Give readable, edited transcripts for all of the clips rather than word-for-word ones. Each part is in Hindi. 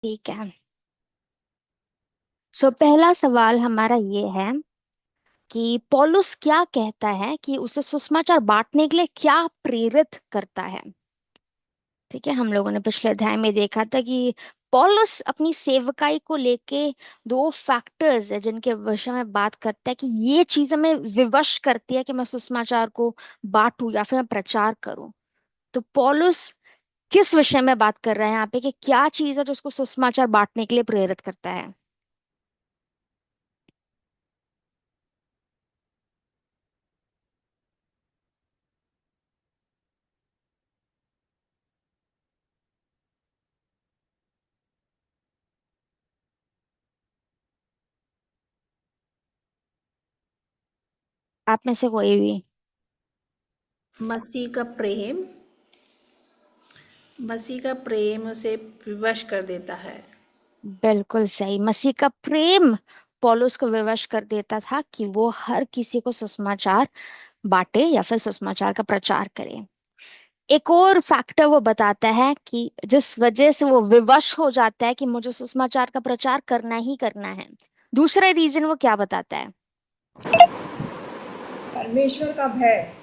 ठीक है। पहला सवाल हमारा ये है कि पौलुस क्या कहता है कि उसे सुसमाचार बांटने के लिए क्या प्रेरित करता है। ठीक है, हम लोगों ने पिछले अध्याय में देखा था कि पौलुस अपनी सेवकाई को लेके दो फैक्टर्स है जिनके विषय में बात करता है कि ये चीज हमें विवश करती है कि मैं सुसमाचार को बांटूं या फिर मैं प्रचार करूं। तो पौलुस किस विषय में बात कर रहा है यहाँ पे कि क्या चीज है जो उसको सुसमाचार बांटने के लिए प्रेरित करता है। आप में से कोई भी। मसीह का प्रेम। मसीह का प्रेम उसे विवश कर देता है। बिल्कुल सही, मसीह का प्रेम पौलुस को विवश कर देता था कि वो हर किसी को सुसमाचार बांटे या फिर सुसमाचार का प्रचार करे। एक और फैक्टर वो बताता है कि जिस वजह से वो विवश हो जाता है कि मुझे सुसमाचार का प्रचार करना ही करना है। दूसरा रीजन वो क्या बताता है। परमेश्वर का भय।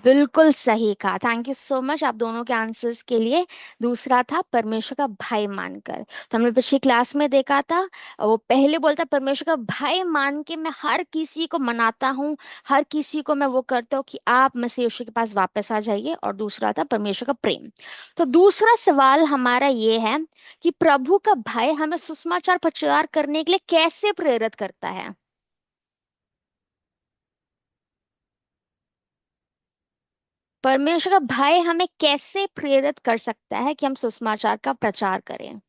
बिल्कुल सही कहा, थैंक यू सो मच आप दोनों के आंसर्स के लिए। दूसरा था परमेश्वर का भय मानकर। तो हमने पिछली क्लास में देखा था, वो पहले बोलता परमेश्वर का भय मान के मैं हर किसी को मनाता हूँ, हर किसी को मैं वो करता हूँ कि आप मसीह यीशु के पास वापस आ जाइए। और दूसरा था परमेश्वर का प्रेम। तो दूसरा सवाल हमारा ये है कि प्रभु का भय हमें सुसमाचार प्रचार करने के लिए कैसे प्रेरित करता है। परमेश्वर का भय हमें कैसे प्रेरित कर सकता है कि हम सुसमाचार का प्रचार करें।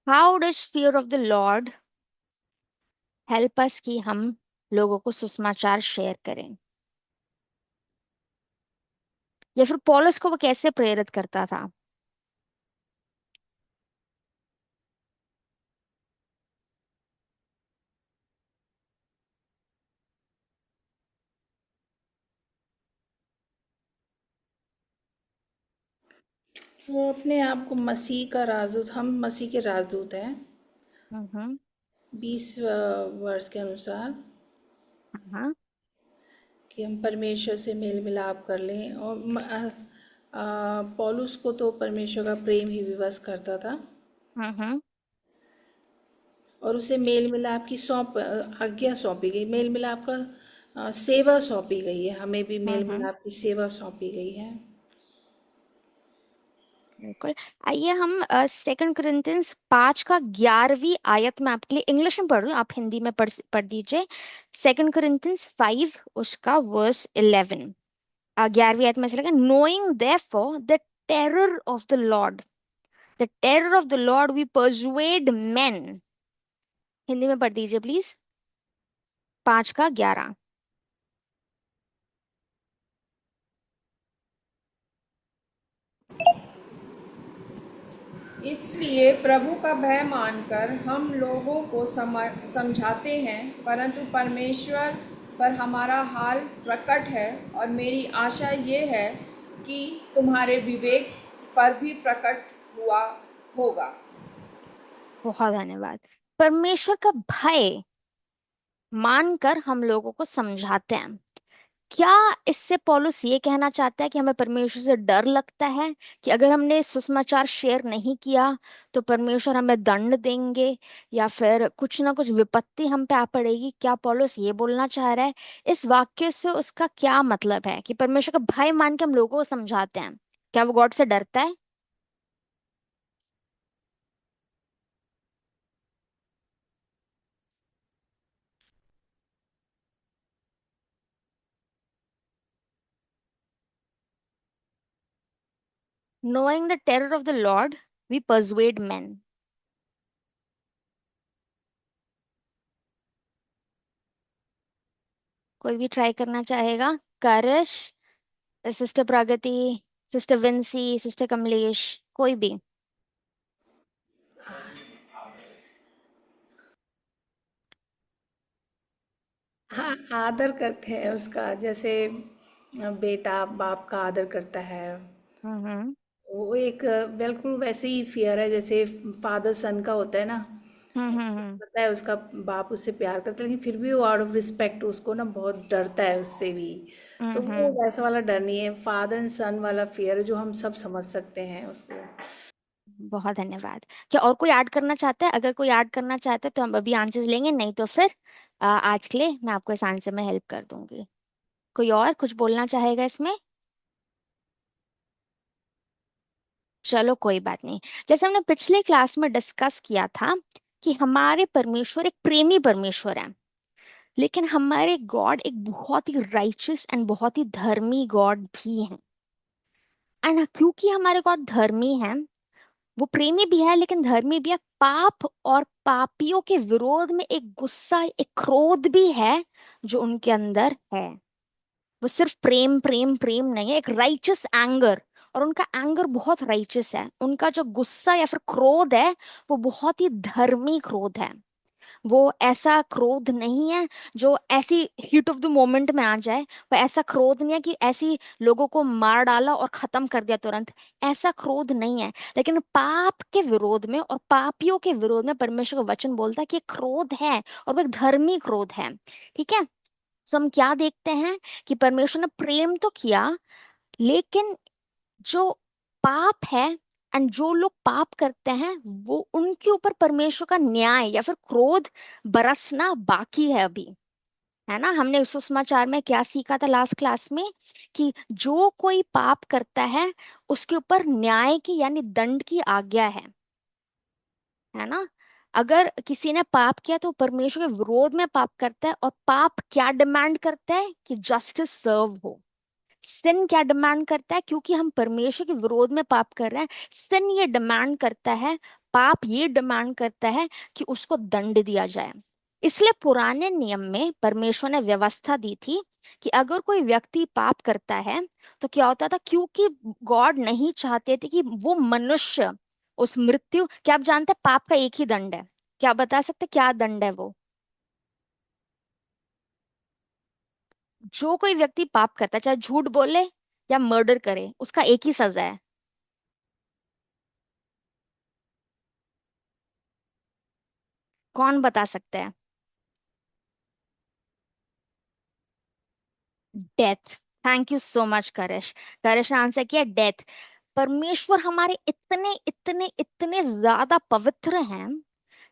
How does fear of the Lord help us कि हम लोगों को सुसमाचार शेयर करें, या फिर पौलुस को वो कैसे प्रेरित करता था। वो अपने आप को मसीह का राजदूत, हम मसीह के राजदूत हैं। हम्म। 20 वर्ष के अनुसार हाँ। कि हम परमेश्वर से मेल मिलाप कर लें। और पौलुस को तो परमेश्वर का प्रेम ही विवश करता था। हम्म। और उसे मेल मिलाप की आज्ञा सौंपी गई, मेल मिलाप का सेवा सौंपी गई है। हमें भी मेल हम्म। मिलाप की सेवा सौंपी गई है। बिल्कुल। आइए हम 2 कुरिन्थियंस 5 का 11वीं आयत में आपके लिए इंग्लिश में पढ़ रही हूँ, आप हिंदी में पढ़ दीजिए। 2 कुरिन्थियंस 5 उसका वर्स 11। 11वीं आयत में से लगा, knowing therefore the terror of the lord, the terror of the Lord we persuade men। Hindi में पढ़ दीजिए प्लीज। 5 का 11। इसलिए प्रभु का भय मानकर हम लोगों को समझाते हैं, परंतु परमेश्वर पर हमारा हाल प्रकट है। और मेरी आशा ये है कि तुम्हारे विवेक पर भी प्रकट हुआ होगा। बहुत धन्यवाद। परमेश्वर का भय मानकर हम लोगों को समझाते हैं। क्या इससे पौलुस ये कहना चाहता है कि हमें परमेश्वर से डर लगता है कि अगर हमने सुसमाचार शेयर नहीं किया तो परमेश्वर हमें दंड देंगे या फिर कुछ ना कुछ विपत्ति हम पे आ पड़ेगी। क्या पौलुस ये बोलना चाह रहा है। इस वाक्य से उसका क्या मतलब है कि परमेश्वर का भय मान के हम लोगों को समझाते हैं। क्या वो गॉड से डरता है। Knowing the terror of the Lord we परsuade men। कोई भी ट्राई करना चाहेगा। Karish, sister Pragati, sister Vincy, sister Kamlesh, कोई भी। हाँ, आदर करते हैं उसका, जैसे बेटा बाप का आदर करता है। हम्म। वो एक बिल्कुल वैसे ही फियर है जैसे फादर सन का होता है ना। हम्म। पता है उसका बाप उससे प्यार करता है, लेकिन फिर भी वो आउट ऑफ रिस्पेक्ट उसको ना बहुत डरता है उससे भी। तो वो हम्म। वैसा वाला डर नहीं है, फादर एंड सन वाला फियर है जो हम सब समझ सकते हैं उसको। बहुत धन्यवाद। क्या और कोई ऐड करना चाहता है? अगर कोई ऐड करना चाहता है तो हम अभी आंसर्स लेंगे, नहीं तो फिर आज के लिए मैं आपको इस आंसर में हेल्प कर दूंगी। कोई और कुछ बोलना चाहेगा इसमें? चलो कोई बात नहीं। जैसे हमने पिछले क्लास में डिस्कस किया था कि हमारे परमेश्वर एक प्रेमी परमेश्वर है, लेकिन हमारे गॉड एक बहुत ही राइचियस एंड बहुत ही धर्मी गॉड भी हैं। एंड क्योंकि हमारे गॉड धर्मी हैं, वो प्रेमी भी है लेकिन धर्मी भी है, पाप और पापियों के विरोध में एक गुस्सा, एक क्रोध भी है जो उनके अंदर है। वो सिर्फ प्रेम प्रेम प्रेम नहीं है, एक राइचस एंगर। और उनका एंगर बहुत राइचस है, उनका जो गुस्सा या फिर क्रोध है वो बहुत ही धर्मी क्रोध है। वो ऐसा क्रोध नहीं है जो ऐसी हीट ऑफ द मोमेंट में आ जाए। वो ऐसा क्रोध नहीं है कि ऐसी लोगों को मार डाला और खत्म कर दिया तुरंत। ऐसा क्रोध नहीं है। लेकिन पाप के विरोध में और पापियों के विरोध में परमेश्वर का वचन बोलता है कि एक क्रोध है, और वो एक धर्मी क्रोध है। ठीक है। सो हम क्या देखते हैं कि परमेश्वर ने प्रेम तो किया, लेकिन जो पाप है एंड जो लोग पाप करते हैं वो उनके ऊपर परमेश्वर का न्याय या फिर क्रोध बरसना बाकी है अभी। है ना, हमने सुसमाचार में क्या सीखा था लास्ट क्लास में? कि जो कोई पाप करता है उसके ऊपर न्याय की यानी दंड की आज्ञा है ना। अगर किसी ने पाप किया तो परमेश्वर के विरोध में पाप करता है, और पाप क्या डिमांड करता है? कि जस्टिस सर्व हो। सिन क्या डिमांड करता है? क्योंकि हम परमेश्वर के विरोध में पाप कर रहे हैं, सिन ये डिमांड करता है, पाप ये डिमांड करता है कि उसको दंड दिया जाए। इसलिए पुराने नियम में परमेश्वर ने व्यवस्था दी थी कि अगर कोई व्यक्ति पाप करता है तो क्या होता था, क्योंकि गॉड नहीं चाहते थे कि वो मनुष्य उस मृत्यु, क्या आप जानते हैं पाप का एक ही दंड है? क्या आप बता सकते क्या दंड है वो? जो कोई व्यक्ति पाप करता है, चाहे झूठ बोले या मर्डर करे, उसका एक ही सजा है। कौन बता सकता है? Death. Thank you so much Karish. Karish ने आंसर किया डेथ। परमेश्वर हमारे इतने इतने इतने ज्यादा पवित्र हैं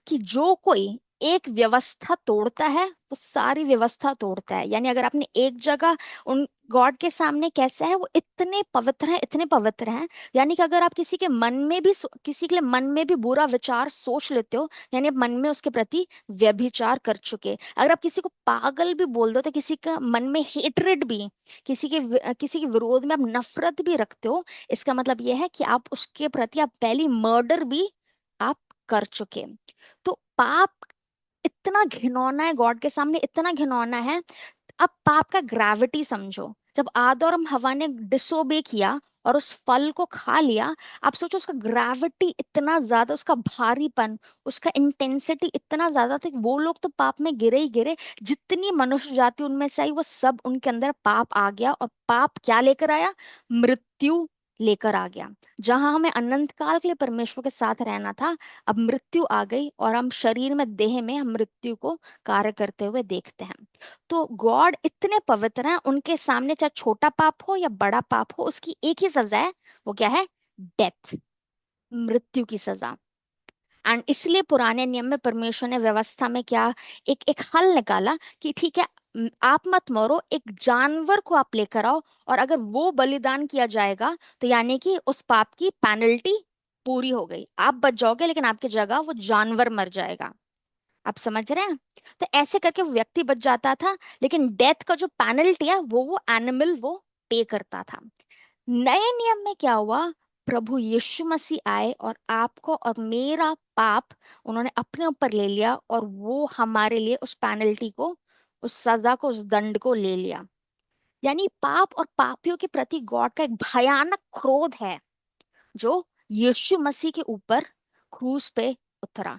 कि जो कोई एक व्यवस्था तोड़ता है वो सारी व्यवस्था तोड़ता है। यानी अगर आपने एक जगह उन गॉड के सामने कैसे है, वो इतने पवित्र हैं, इतने पवित्र हैं। यानी कि अगर आप किसी के मन में भी किसी के लिए मन में भी बुरा विचार सोच लेते हो, यानी आप मन में उसके प्रति व्यभिचार कर चुके। अगर आप किसी को पागल भी बोल दो, तो किसी का मन में हेटरेड भी, किसी के विरोध में आप नफरत भी रखते हो, इसका मतलब यह है कि आप उसके प्रति आप पहली मर्डर भी आप कर चुके। तो पाप इतना घिनौना है गॉड के सामने, इतना घिनौना है। अब पाप का ग्रेविटी समझो। जब आदम और हवा ने डिसोबे किया और उस फल को खा लिया, आप सोचो उसका ग्रेविटी इतना ज्यादा, उसका भारीपन, उसका इंटेंसिटी इतना ज्यादा था कि वो लोग तो पाप में गिरे ही गिरे। जितनी मनुष्य जाति उनमें से आई वो सब उनके अंदर पाप आ गया, और पाप क्या लेकर आया? मृत्यु लेकर आ गया। जहां हमें अनंत काल के लिए परमेश्वर के साथ रहना था, अब मृत्यु आ गई, और हम शरीर में, देह में हम मृत्यु को कार्य करते हुए देखते हैं। तो गॉड इतने पवित्र हैं, उनके सामने चाहे छोटा पाप हो या बड़ा पाप हो, उसकी एक ही सजा है। वो क्या है? डेथ, मृत्यु की सजा। एंड इसलिए पुराने नियम में परमेश्वर ने व्यवस्था में क्या, एक एक हल निकाला कि ठीक है, आप मत मरो, एक जानवर को आप लेकर आओ, और अगर वो बलिदान किया जाएगा तो यानी कि उस पाप की पेनल्टी पूरी हो गई। आप बच जाओगे लेकिन आपकी जगह वो जानवर मर जाएगा। आप समझ रहे हैं? तो ऐसे करके वो व्यक्ति बच जाता था, लेकिन डेथ का जो पेनल्टी है वो एनिमल वो पे करता था। नए नियम में क्या हुआ? प्रभु यीशु मसीह आए और आपको और मेरा पाप उन्होंने अपने ऊपर ले लिया, और वो हमारे लिए उस पेनल्टी को, उस सजा को, उस दंड को ले लिया। यानी पाप और पापियों के प्रति गॉड का एक भयानक क्रोध है जो यीशु मसीह के ऊपर क्रूस पे उतरा।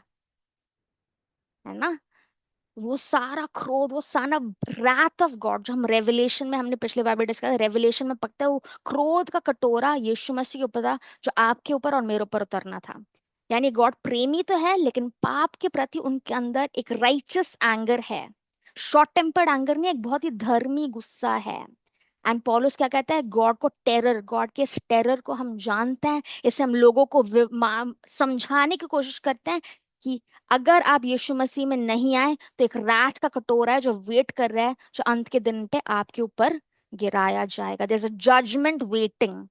है ना। वो सारा क्रोध, वो सारा wrath ऑफ गॉड जो हम रेवलेशन में, हमने पिछले बार भी डिस्कस, रेवलेशन में पढ़ते हैं, वो क्रोध का कटोरा यीशु मसीह के ऊपर था, जो आपके ऊपर और मेरे ऊपर उतरना था। यानी गॉड प्रेमी तो है, लेकिन पाप के प्रति उनके अंदर एक राइचस एंगर है। शॉर्ट टेम्पर्ड एंगर नहीं, एक बहुत ही धर्मी गुस्सा है। एंड पॉलुस क्या कहता है, गॉड को टेरर, गॉड के इस टेरर को हम जानते हैं, इसे हम लोगों को समझाने की कोशिश करते हैं कि अगर आप यीशु मसीह में नहीं आए तो एक रात का कटोरा है जो वेट कर रहा है, जो अंत के दिन पे आपके ऊपर गिराया जाएगा। There is a judgement waiting.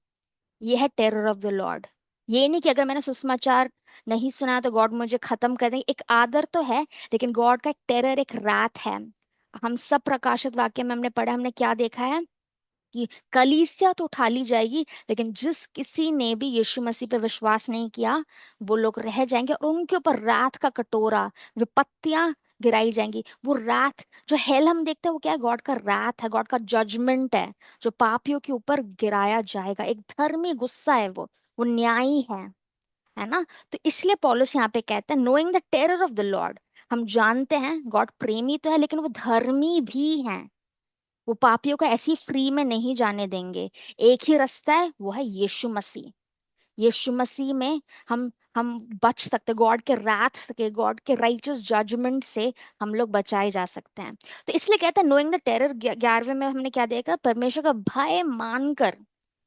ये है टेरर ऑफ द लॉर्ड। ये नहीं कि अगर मैंने सुसमाचार नहीं सुना तो गॉड मुझे खत्म कर देंगे, एक आदर तो है, लेकिन गॉड का एक टेरर, एक रात है। हम सब प्रकाशित वाक्य में हमने पढ़ा, हमने क्या देखा है कि कलीसिया तो उठा ली जाएगी, लेकिन जिस किसी ने भी यीशु मसीह पे विश्वास नहीं किया वो लोग रह जाएंगे, और उनके ऊपर रात का कटोरा, विपत्तियां गिराई जाएंगी। वो रात जो हेल हम देखते हैं, वो क्या है, गॉड का रात है, गॉड का जजमेंट है, जो पापियों के ऊपर गिराया जाएगा। एक धर्मी गुस्सा है वो न्यायी है ना। तो इसलिए पौलुस यहाँ पे कहते हैं, knowing the terror of the Lord, हम जानते हैं गॉड प्रेमी तो है, लेकिन वो धर्मी भी है। वो पापियों को ऐसी फ्री में नहीं जाने देंगे। एक ही रास्ता है, वो है यीशु मसीह। यीशु मसीह में हम बच सकते, गॉड के रात के, गॉड के राइचस जजमेंट से हम लोग बचाए जा सकते हैं। तो इसलिए कहते हैं नोइंग द टेरर, 11वें में हमने क्या देखा, परमेश्वर का भय मानकर।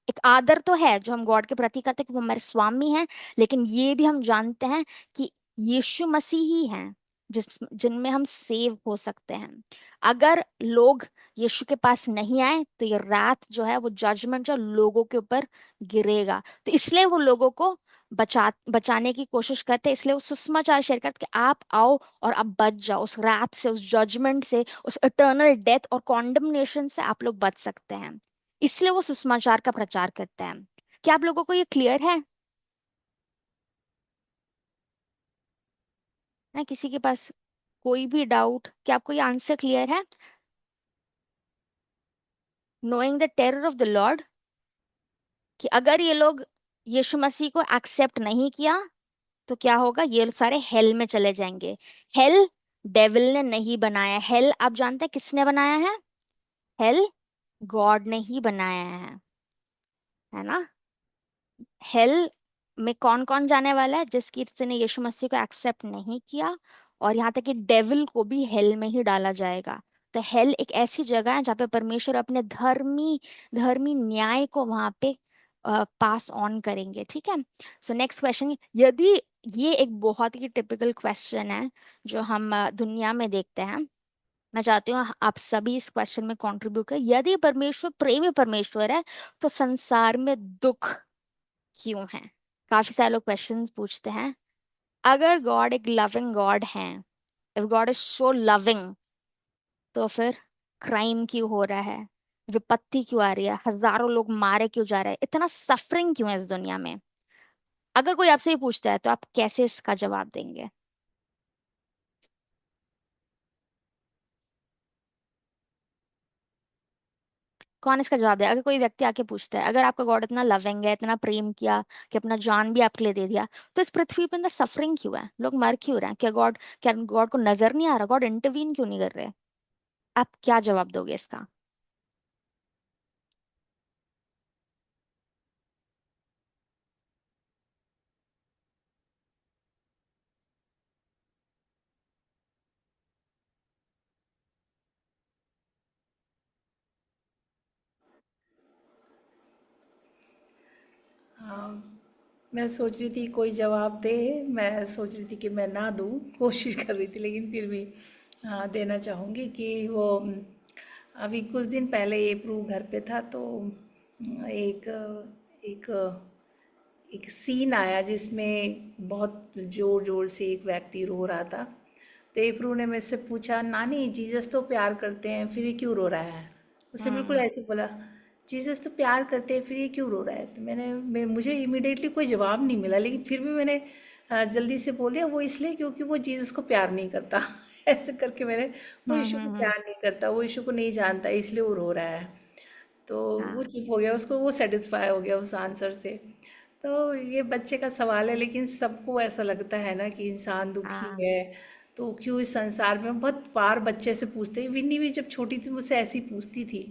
एक आदर तो है जो हम गॉड के प्रति करते हैं कि वो हमारे स्वामी हैं, लेकिन ये भी हम जानते हैं कि यीशु मसीह ही हैं जिस जिनमें हम सेव हो सकते हैं। अगर लोग यीशु के पास नहीं आए तो ये रात जो है, वो जजमेंट जो लोगों के ऊपर गिरेगा। तो इसलिए वो लोगों को बचाने की कोशिश करते हैं, इसलिए वो सुसमाचार शेयर करते कि आप आओ और आप बच जाओ उस रात से, उस जजमेंट से, उस इटर्नल डेथ और कॉन्डमनेशन से आप लोग बच सकते हैं। इसलिए वो सुसमाचार का प्रचार करते हैं। क्या आप लोगों को ये क्लियर है ना? किसी के पास कोई भी डाउट, क्या आपको ये आंसर क्लियर है? Knowing the terror of the Lord, कि अगर ये लोग यीशु मसीह को एक्सेप्ट नहीं किया तो क्या होगा, ये सारे हेल में चले जाएंगे। हेल डेविल ने नहीं बनाया, हेल आप जानते हैं किसने बनाया है? हेल गॉड ने ही बनाया है ना। हेल में कौन कौन जाने वाला है? जिस किसी ने यीशु मसीह को एक्सेप्ट नहीं किया, और यहाँ तक कि डेविल को भी हेल में ही डाला जाएगा। तो हेल एक ऐसी जगह है जहाँ पे परमेश्वर अपने धर्मी धर्मी न्याय को वहां पे पास ऑन करेंगे। ठीक है। सो नेक्स्ट क्वेश्चन, यदि, ये एक बहुत ही टिपिकल क्वेश्चन है जो हम दुनिया में देखते हैं। मैं चाहती हूँ आप सभी इस क्वेश्चन में कंट्रीब्यूट करें। यदि परमेश्वर प्रेमी परमेश्वर है तो संसार में दुख क्यों है? काफी सारे लोग क्वेश्चंस पूछते हैं। अगर गॉड एक लविंग गॉड है, if God is so loving, तो फिर क्राइम क्यों हो रहा है, विपत्ति क्यों आ रही है, हजारों लोग मारे क्यों जा रहे हैं, इतना सफरिंग क्यों है इस दुनिया में? अगर कोई आपसे ये पूछता है तो आप कैसे इसका जवाब देंगे? कौन इसका जवाब दे? अगर कोई व्यक्ति आके पूछता है, अगर आपका गॉड इतना लविंग है, इतना प्रेम किया कि अपना जान भी आपके लिए दे दिया, तो इस पृथ्वी पे अंदर सफरिंग क्यों है, लोग मर क्यों रहे हैं? क्या गॉड को नजर नहीं आ रहा? गॉड इंटरवीन क्यों नहीं कर रहे? आप क्या जवाब दोगे इसका? हाँ, मैं सोच रही थी कोई जवाब दे। मैं सोच रही थी कि मैं ना दूँ, कोशिश कर रही थी, लेकिन फिर भी हाँ देना चाहूँगी कि वो अभी कुछ दिन पहले ये प्रू घर पे था, तो एक एक एक सीन आया जिसमें बहुत जोर जोर से एक व्यक्ति रो रहा था। तो एप्रू ने मेरे से पूछा, नानी जीसस तो प्यार करते हैं, फिर ये क्यों रो रहा है? उसने बिल्कुल हम्म। ऐसे बोला, जीसस तो प्यार करते हैं, फिर ये क्यों रो रहा है? तो मुझे इमीडिएटली कोई जवाब नहीं मिला, लेकिन फिर भी मैंने जल्दी से बोल दिया, वो इसलिए क्योंकि वो जीसस को प्यार नहीं करता। ऐसे करके वो यीशु को हम्म। प्यार नहीं करता, वो यीशु को नहीं जानता, इसलिए वो रो रहा है। तो वो हाँ। चुप हो गया, उसको वो सेटिस्फाई हो गया उस आंसर से। तो ये बच्चे का सवाल है, लेकिन सबको ऐसा लगता है ना कि इंसान दुखी हाँ। है। तो क्यों इस संसार में, बहुत बार बच्चे से पूछते हैं। विन्नी भी जब छोटी थी मुझसे ऐसी पूछती थी,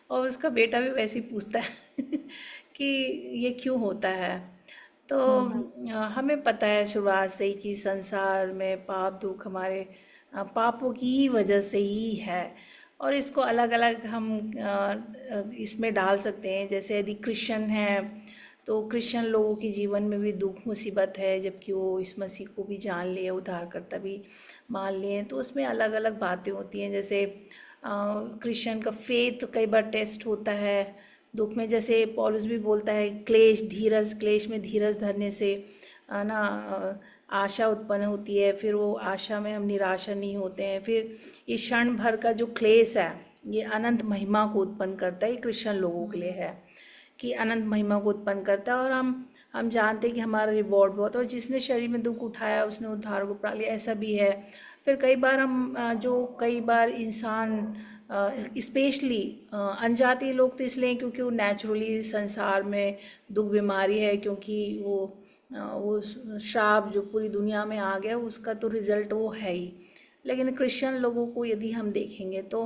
और उसका बेटा भी वैसे ही पूछता है कि ये क्यों होता है। तो हमें पता है शुरुआत से ही कि संसार में पाप दुख हमारे पापों की ही वजह से ही है। और इसको अलग अलग हम इसमें डाल सकते हैं। जैसे यदि क्रिश्चियन है तो क्रिश्चियन लोगों के जीवन में भी दुख मुसीबत है, जबकि वो इस मसीह को भी जान लिए, उद्धारकर्ता भी मान लिए। तो उसमें अलग अलग बातें होती हैं। जैसे क्रिश्चियन का फेथ कई बार टेस्ट होता है दुख में। जैसे पौलुस भी बोलता है क्लेश धीरज, क्लेश में धीरज धरने से ना आशा उत्पन्न होती है। फिर वो आशा में हम निराशा नहीं होते हैं। फिर ये क्षण भर का जो क्लेश है ये अनंत महिमा को उत्पन्न करता है। ये क्रिश्चियन लोगों के लिए है कि अनंत महिमा को उत्पन्न करता है। और हम जानते हैं कि हमारा रिवॉर्ड बहुत है, और जिसने शरीर में दुख उठाया उसने उद्धार को पा लिया, ऐसा भी है। फिर कई बार हम जो कई बार इंसान स्पेशली अनजाति लोग तो इसलिए क्योंकि वो नेचुरली संसार में दुख बीमारी है, क्योंकि वो श्राप जो पूरी दुनिया में आ गया उसका तो रिजल्ट वो है ही। लेकिन क्रिश्चियन लोगों को यदि हम देखेंगे तो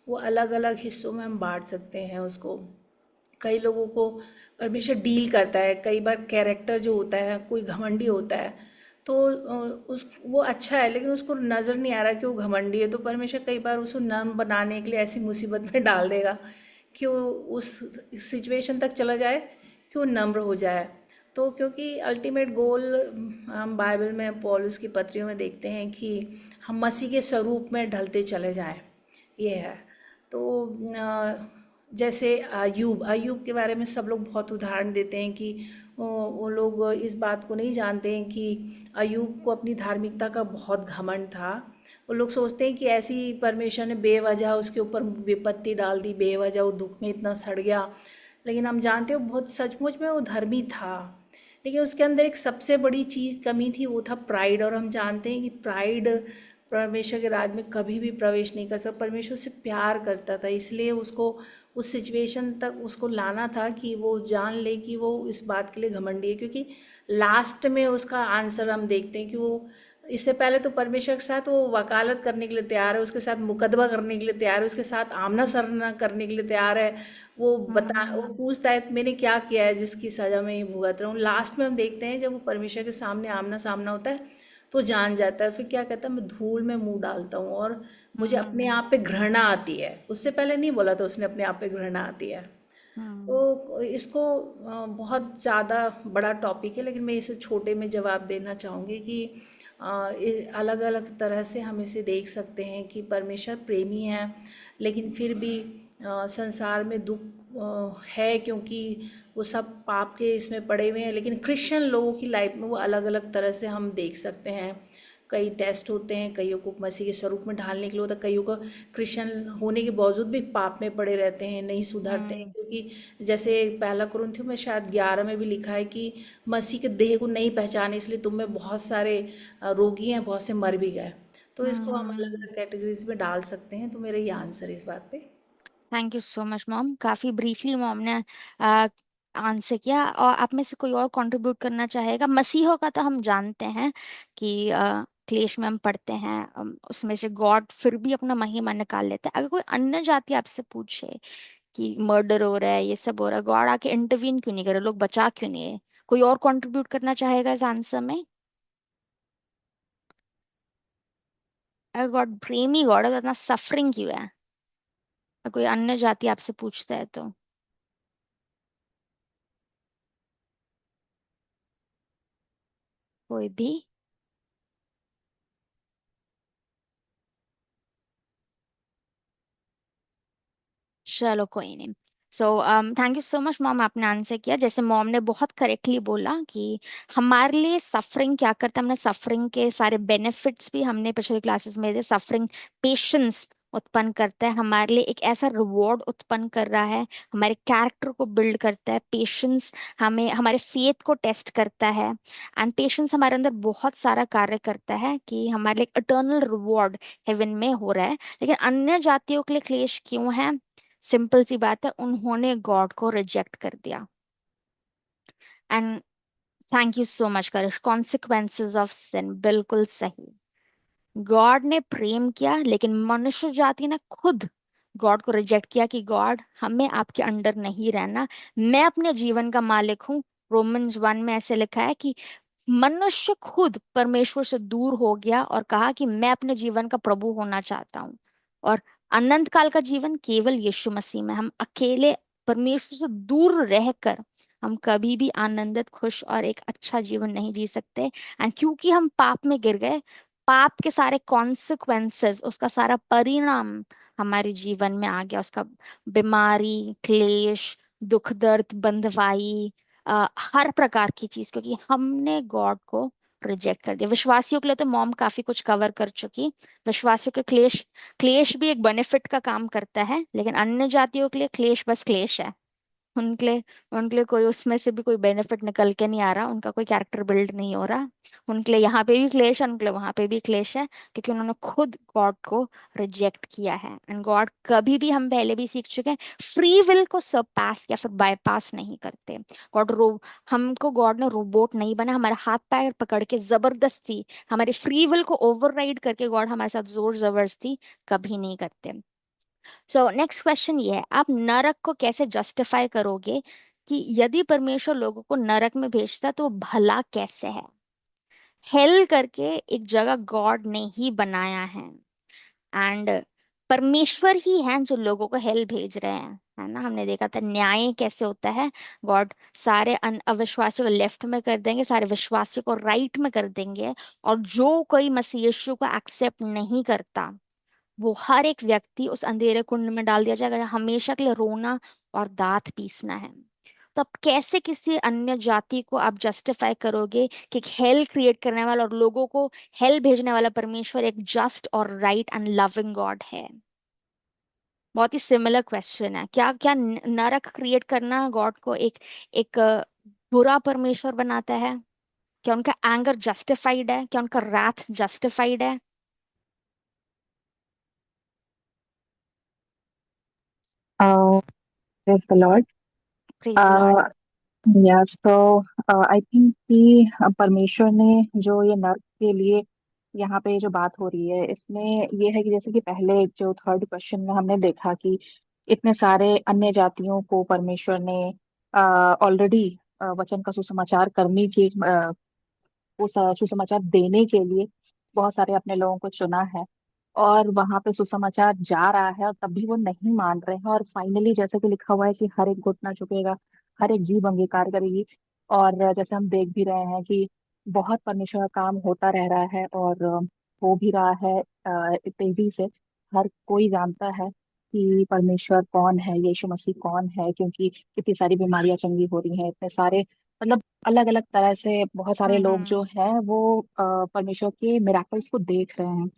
वो अलग अलग हिस्सों में हम बांट सकते हैं उसको। कई लोगों को परमेश्वर डील करता है। कई बार कैरेक्टर जो होता है, कोई घमंडी होता है तो उस वो अच्छा है लेकिन उसको नज़र नहीं आ रहा कि वो घमंडी है, तो परमेश्वर कई बार उसको नर्म बनाने के लिए ऐसी मुसीबत में डाल देगा कि वो उस सिचुएशन तक चला जाए कि वो नम्र हो जाए। तो क्योंकि अल्टीमेट गोल हम बाइबल में पौलुस की पत्रियों में देखते हैं कि हम मसीह के स्वरूप में ढलते चले जाएं, ये है। तो जैसे अयूब अयूब के बारे में सब लोग बहुत उदाहरण देते हैं कि वो लोग इस बात को नहीं जानते हैं कि अयूब को अपनी धार्मिकता का बहुत घमंड था। वो लोग सोचते हैं कि ऐसी परमेश्वर ने बेवजह उसके ऊपर विपत्ति डाल दी, बेवजह वो दुख में इतना सड़ गया। लेकिन हम जानते हो बहुत सचमुच में वो धर्मी था, लेकिन उसके अंदर एक सबसे बड़ी चीज़ कमी थी, वो था प्राइड। और हम जानते हैं कि प्राइड परमेश्वर के राज में कभी भी प्रवेश नहीं कर सकता। परमेश्वर से प्यार करता था, इसलिए उसको उस सिचुएशन तक उसको लाना था कि वो जान ले कि वो इस बात के लिए घमंडी है। क्योंकि लास्ट में उसका आंसर हम देखते हैं कि वो इससे पहले तो परमेश्वर के साथ वो वकालत करने के लिए तैयार है, उसके साथ मुकदमा करने के लिए तैयार है, उसके साथ आमना सामना करने के लिए तैयार है। वो पूछता है मैंने क्या किया है जिसकी सजा मैं ये भुगत रहा हूँ। लास्ट में हम देखते हैं जब वो परमेश्वर के सामने आमना सामना होता है तो जान जाता है। फिर क्या कहता है, मैं धूल में मुंह डालता हूँ और मुझे अपने आप पे घृणा आती है। उससे पहले नहीं बोला था उसने अपने आप पे घृणा आती है। हम्म तो इसको बहुत ज़्यादा बड़ा टॉपिक है, लेकिन मैं इसे छोटे में जवाब देना चाहूँगी कि अलग अलग तरह से हम इसे देख सकते हैं कि परमेश्वर प्रेमी है, लेकिन फिर भी संसार में दुख है क्योंकि वो सब पाप के इसमें पड़े हुए हैं। लेकिन क्रिश्चियन लोगों की लाइफ में वो अलग अलग तरह से हम देख सकते हैं। कई टेस्ट होते हैं, कईयों को मसीह के स्वरूप में ढालने के लिए होता है, कईयों को क्रिश्चियन होने के बावजूद भी पाप में पड़े रहते हैं, नहीं सुधरते हैं। हम्म क्योंकि जैसे पहला कुरिन्थियों में शायद 11 में भी लिखा है कि मसीह के देह को नहीं पहचाने इसलिए तुम में बहुत सारे रोगी हैं, बहुत से मर भी गए। तो इसको हम अलग हम्म। अलग कैटेगरीज में डाल सकते हैं। तो मेरा ये आंसर है इस बात पे। Thank you so much mom, काफी ब्रीफली मॉम ने आंसर किया। और आप में से कोई और कंट्रीब्यूट करना चाहेगा? मसीहों का तो हम जानते हैं कि क्लेश में हम पढ़ते हैं, उसमें से गॉड फिर भी अपना महिमा निकाल लेता है। अगर कोई अन्य जाति आपसे पूछे कि मर्डर हो रहा है, ये सब हो रहा है, गॉड आके इंटरवीन क्यों नहीं करे, लोग बचा क्यों नहीं है? कोई और कंट्रीब्यूट करना चाहेगा इस आंसर में? अगर गॉड प्रेमी गॉड है तो इतना सफरिंग क्यों है? अगर कोई अन्य जाति आपसे पूछता है तो? कोई भी? चलो कोई नहीं। So thank you so much mom, आपने आंसर किया। जैसे मॉम ने बहुत करेक्टली बोला कि हमारे लिए सफरिंग क्या करता है, हमने सफरिंग के सारे बेनिफिट्स भी हमने पिछले क्लासेस में देखे। सफरिंग पेशेंस उत्पन्न करता है, हमारे लिए एक ऐसा रिवॉर्ड उत्पन्न कर रहा है, हमारे कैरेक्टर को बिल्ड करता है। पेशेंस हमें हमारे फेथ को टेस्ट करता है, एंड पेशेंस हमारे अंदर बहुत सारा कार्य करता है कि हमारे लिए इटर्नल रिवॉर्ड हेवन में हो रहा है। लेकिन अन्य जातियों के लिए क्लेश क्यों है? सिंपल सी बात है, उन्होंने गॉड को रिजेक्ट कर दिया। And thank you so much Karish, consequences of sin, बिल्कुल सही। गॉड ने प्रेम किया, लेकिन मनुष्य जाति ने खुद गॉड को रिजेक्ट किया कि गॉड, हमें आपके अंडर नहीं रहना, मैं अपने जीवन का मालिक हूँ। रोमन्स 1 में ऐसे लिखा है कि मनुष्य खुद परमेश्वर से दूर हो गया और कहा कि मैं अपने जीवन का प्रभु होना चाहता हूँ। और अनंत काल का जीवन केवल यीशु मसीह में। हम अकेले परमेश्वर से दूर रहकर हम कभी भी आनंदित, खुश और एक अच्छा जीवन नहीं जी सकते। एंड क्योंकि हम पाप में गिर गए, पाप के सारे कॉन्सिक्वेंसेस, उसका सारा परिणाम हमारे जीवन में आ गया। उसका बीमारी, क्लेश, दुख दर्द, बंधवाई, हर प्रकार की चीज, क्योंकि हमने गॉड को रिजेक्ट कर दिया। विश्वासियों के लिए तो मॉम काफी कुछ कवर कर चुकी। विश्वासियों के क्लेश, क्लेश भी एक बेनिफिट का काम करता है, लेकिन अन्य जातियों के लिए क्लेश बस क्लेश है। उनके लिए कोई उसमें से भी कोई बेनिफिट निकल के नहीं आ रहा, उनका कोई कैरेक्टर बिल्ड नहीं हो रहा। उनके लिए यहाँ पे भी क्लेश है, उनके लिए वहां पे भी क्लेश है, क्योंकि उन्होंने खुद गॉड को रिजेक्ट किया है। एंड गॉड कभी भी, हम पहले भी सीख चुके हैं, फ्री विल को सरपास या फिर बाईपास नहीं करते। गॉड रो हमको गॉड ने रोबोट नहीं बना, हमारे हाथ पैर पकड़ के जबरदस्ती हमारी फ्री विल को ओवरराइड करके गॉड हमारे साथ जोर जबरदस्ती कभी नहीं करते। सो नेक्स्ट क्वेश्चन ये है, आप नरक को कैसे जस्टिफाई करोगे कि यदि परमेश्वर लोगों को नरक में भेजता तो वो भला कैसे है? हेल करके एक जगह गॉड ने ही बनाया है, एंड परमेश्वर ही हैं जो लोगों को हेल भेज रहे हैं, है ना। हमने देखा था न्याय कैसे होता है। गॉड सारे अविश्वासियों को लेफ्ट में कर देंगे, सारे विश्वासियों को राइट में कर देंगे, और जो कोई मसीह यीशु को एक्सेप्ट नहीं करता, वो हर एक व्यक्ति उस अंधेरे कुंड में डाल दिया जाएगा, हमेशा के लिए रोना और दांत पीसना है। तो अब कैसे किसी अन्य जाति को आप जस्टिफाई करोगे कि एक हेल क्रिएट करने वाला और लोगों को हेल भेजने वाला परमेश्वर एक जस्ट और राइट एंड लविंग गॉड है? बहुत ही सिमिलर क्वेश्चन है। क्या क्या नरक क्रिएट करना गॉड को एक एक बुरा परमेश्वर बनाता है? क्या उनका एंगर जस्टिफाइड है? क्या उनका राथ जस्टिफाइड है? Uh, praise the Lord. Praise Lord. Yes, तो आई थिंक कि परमेश्वर ने जो ये नर्क के लिए यहाँ पे जो बात हो रही है, इसमें ये है कि जैसे कि पहले जो थर्ड क्वेश्चन में हमने देखा कि इतने सारे अन्य जातियों को परमेश्वर ने ऑलरेडी वचन का सुसमाचार करने की वो सुसमाचार देने के लिए बहुत सारे अपने लोगों को चुना है, और वहां पे सुसमाचार जा रहा है और तब भी वो नहीं मान रहे हैं। और फाइनली जैसे कि लिखा हुआ है कि हर एक घुटना झुकेगा, हर एक जीभ अंगीकार करेगी। और जैसे हम देख भी रहे हैं कि बहुत परमेश्वर का काम होता रह रहा है, और हो भी रहा है तेजी से। हर कोई जानता है कि परमेश्वर कौन है, यीशु मसीह कौन है, क्योंकि कितनी सारी बीमारियां चंगी हो रही हैं, इतने सारे मतलब अलग अलग तरह से बहुत सारे लोग हम्म। जो हैं वो परमेश्वर के मिराकल्स को देख रहे हैं।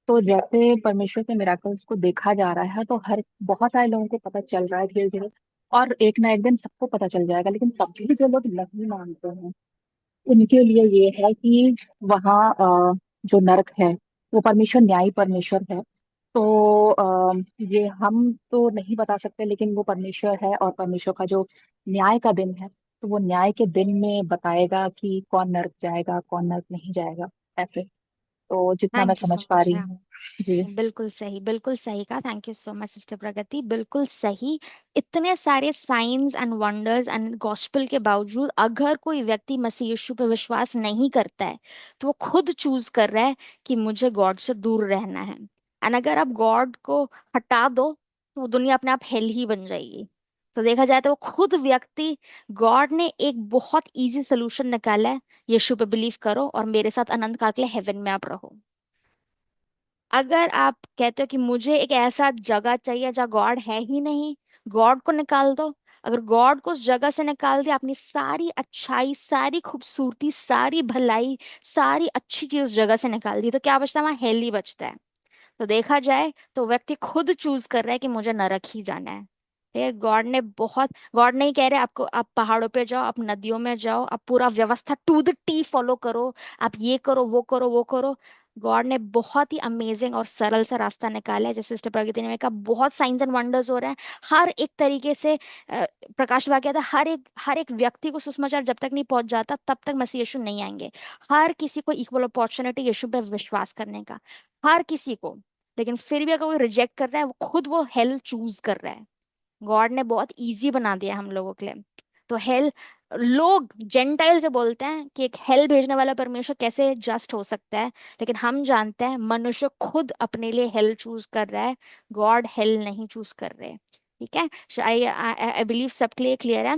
तो जैसे परमेश्वर के मिराकल्स को देखा जा रहा है, तो हर बहुत सारे लोगों को पता चल रहा है धीरे धीरे, और एक ना एक दिन सबको पता चल जाएगा। लेकिन तब भी जो लोग नहीं मानते हैं, उनके लिए ये है कि वहाँ जो नरक है, वो परमेश्वर न्यायी परमेश्वर है। तो ये हम तो नहीं बता सकते, लेकिन वो परमेश्वर है, और परमेश्वर का जो न्याय का दिन है, तो वो न्याय के दिन में बताएगा कि कौन नरक जाएगा, कौन नरक नहीं जाएगा, ऐसे। तो जितना मैं थैंक यू समझ सो पा मच। रही हूँ। जी। बिल्कुल सही, बिल्कुल सही कहा। Thank you so much sister Pragati, बिल्कुल सही। इतने सारे science and wonders and gospel के बावजूद अगर कोई व्यक्ति मसीह यीशु पर विश्वास नहीं करता है, तो वो खुद चूज कर रहा है कि मुझे गॉड से दूर रहना है। एंड अगर आप गॉड को हटा दो, तो वो दुनिया अपने आप हेल ही बन जाएगी। तो देखा जाए तो वो खुद व्यक्ति, गॉड ने एक बहुत इजी सोल्यूशन निकाला है, यीशु पे बिलीव करो और मेरे साथ अनंत काल के लिए हेवन में आप रहो। अगर आप कहते हो कि मुझे एक ऐसा जगह चाहिए जहाँ गॉड है ही नहीं, गॉड को निकाल दो। अगर गॉड को उस जगह से निकाल दिया, अपनी सारी अच्छाई, सारी खूबसूरती, सारी भलाई, सारी अच्छी चीज उस जगह से निकाल दी, तो क्या बचता है? वहां हेल ही बचता है। तो देखा जाए तो व्यक्ति खुद चूज कर रहा है कि मुझे नरक ही जाना है। गॉड नहीं कह रहे आपको आप पहाड़ों पे जाओ, आप नदियों में जाओ, आप पूरा व्यवस्था टू द टी फॉलो करो, आप ये करो, वो करो, वो करो। गॉड ने बहुत ही अमेजिंग और सरल सा रास्ता निकाला है, जैसे सिस्टर प्रगति ने कहा, बहुत साइंस एंड वंडर्स हो रहे हैं हर एक तरीके से। प्रकाश वाक्य था, हर एक व्यक्ति को सुसमाचार जब तक नहीं पहुंच जाता तब तक मसीह यीशु नहीं आएंगे। हर किसी को इक्वल अपॉर्चुनिटी यीशु पे विश्वास करने का, हर किसी को। लेकिन फिर भी अगर कोई रिजेक्ट कर रहा है, वो खुद वो हेल चूज कर रहा है। गॉड ने बहुत इजी बना दिया हम लोगों के लिए। तो हेल, लोग जेंटाइल से बोलते हैं कि एक हेल भेजने वाला परमेश्वर कैसे जस्ट हो सकता है, लेकिन हम जानते हैं मनुष्य खुद अपने लिए हेल चूज कर रहा है। गॉड हेल नहीं चूज कर रहे। ठीक है, आई आई बिलीव सबके लिए क्लियर है।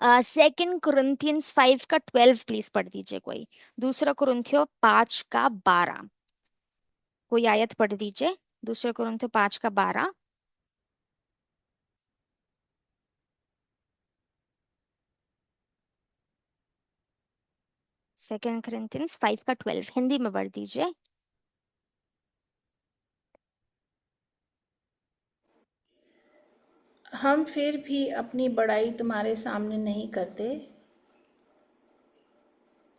2 कुरिन्थियंस 5 का 12 प्लीज पढ़ दीजिए कोई। 2 कुरिन्थियों 5 का 12, कोई आयत पढ़ दीजिए। 2 कुरिन्थियों 5 का 12। 2 कुरिन्थियंस 5 का 12 हिंदी में पढ़ दीजिए। हम फिर भी अपनी बड़ाई तुम्हारे सामने नहीं करते,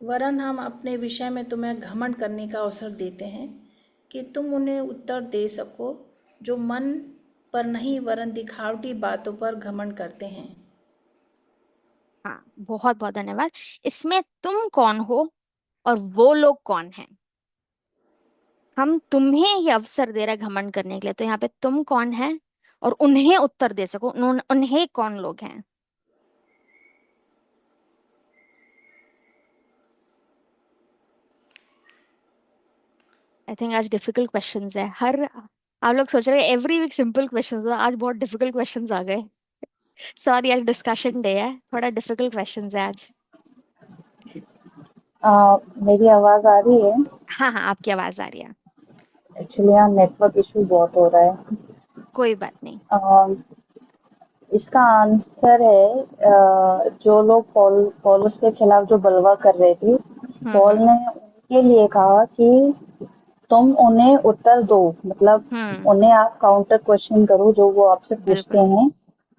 वरन हम अपने विषय में तुम्हें घमंड करने का अवसर देते हैं कि तुम उन्हें उत्तर दे सको जो मन पर नहीं वरन दिखावटी बातों पर घमंड करते हैं। हाँ, बहुत बहुत धन्यवाद। इसमें तुम कौन हो और वो लोग कौन हैं? हम तुम्हें ये अवसर दे रहे हैं घमंड करने के लिए, तो यहाँ पे तुम कौन है और उन्हें उत्तर दे सको, उन्हें कौन लोग हैं? आई थिंक आज डिफिकल्ट क्वेश्चंस है। हर आप लोग सोच रहे हैं एवरी वीक सिंपल क्वेश्चंस, आज बहुत डिफिकल्ट क्वेश्चंस आ गए। सॉरी, आज डिस्कशन डे है, थोड़ा डिफिकल्ट क्वेश्चंस है आज। मेरी आवाज आ रही है? हाँ हाँ, आपकी आवाज आ रही है। एक्चुअली यहाँ नेटवर्क इशू बहुत हो रहा है। कोई बात नहीं। अ, इसका आंसर है जो लोग पौलुस के खिलाफ जो बलवा कर रहे थे, पौल हम्म। ने उनके लिए कहा कि तुम उन्हें उत्तर दो, मतलब हम्म। उन्हें आप काउंटर क्वेश्चन करो जो वो आपसे पूछते बिल्कुल। हैं,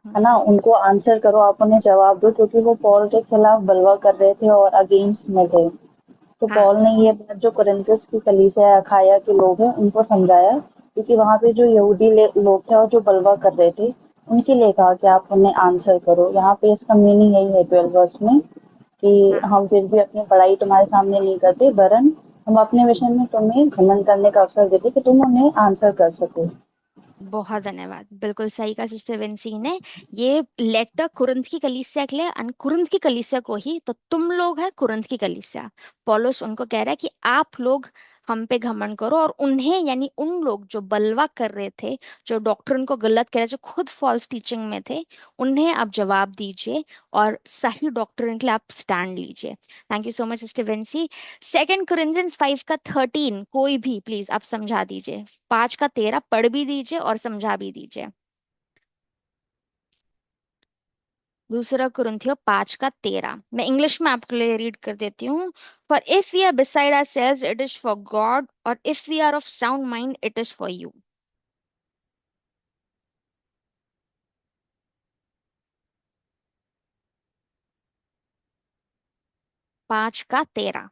है हम्म। ना, उनको आंसर करो, आप उन्हें जवाब दो, क्योंकि वो पॉल के खिलाफ बलवा कर रहे थे और अगेंस्ट में थे। तो हाँ। पॉल ने ये बात जो कुरिन्थुस की कलीसिया है, अखाया के लोग हैं, उनको समझाया, क्योंकि वहां पे जो यहूदी लोग थे और जो बलवा कर रहे थे, उनके लिए कहा कि आप उन्हें आंसर करो। यहाँ पे इसका मीनिंग यही है 12 वर्स में, कि हाँ, हम फिर भी अपनी पढ़ाई तुम्हारे सामने नहीं करते, वरन हम अपने विषय में तुम्हें घमंड करने का अवसर देते कि तुम उन्हें आंसर कर सको। बहुत धन्यवाद। बिल्कुल सही कहा सिस्टर विंसी ने। ये लेटर कुरिन्थ की कलीसिया के लिए, कुरिन्थ की कलीसिया को ही, तो तुम लोग है कुरिन्थ की कलीसिया। पौलुस उनको कह रहा है कि आप लोग हम पे घमंड करो, और उन्हें यानी उन लोग जो बलवा कर रहे थे, जो डॉक्ट्रिन को गलत कह रहे, जो खुद फॉल्स टीचिंग में थे, उन्हें आप जवाब दीजिए और सही डॉक्ट्रिन के लिए आप स्टैंड लीजिए। Thank you so much sister Vinci. 2 कुरिन्थियंस 5 का 13 कोई भी प्लीज आप समझा दीजिए। 5 का 13 पढ़ भी दीजिए और समझा भी दीजिए। 2 कुरिन्थियों 5 का 13 मैं इंग्लिश में आपके लिए रीड कर देती हूँ। For if we are beside ourselves it is for God, और if we are of sound mind it is for you. 5 का 13।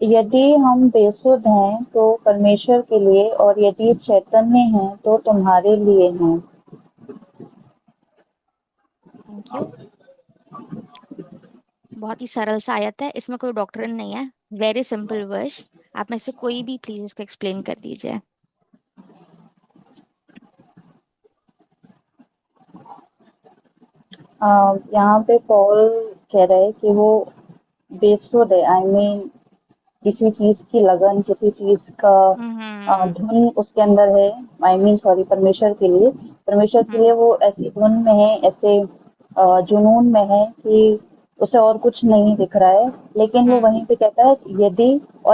यदि हम बेसुध हैं तो परमेश्वर के लिए, और यदि चैतन्य हैं तो तुम्हारे लिए हैं। Thank you. बहुत ही सरल सा आयत है, इसमें कोई डॉक्ट्रिन नहीं है। Very simple verse. आप में से कोई भी प्लीज इसको एक्सप्लेन कर दीजिए। यहाँ पे पॉल कह रहे हैं कि वो बेसुध है, आई मीन किसी चीज की लगन, किसी चीज का हम्म। धुन उसके अंदर है। आई मीन सॉरी, परमेश्वर के हम्म। लिए वो ऐसी धुन में है, ऐसे जुनून में है कि उसे और कुछ नहीं दिख रहा है। लेकिन वो हम्म। वहीं पे कहता है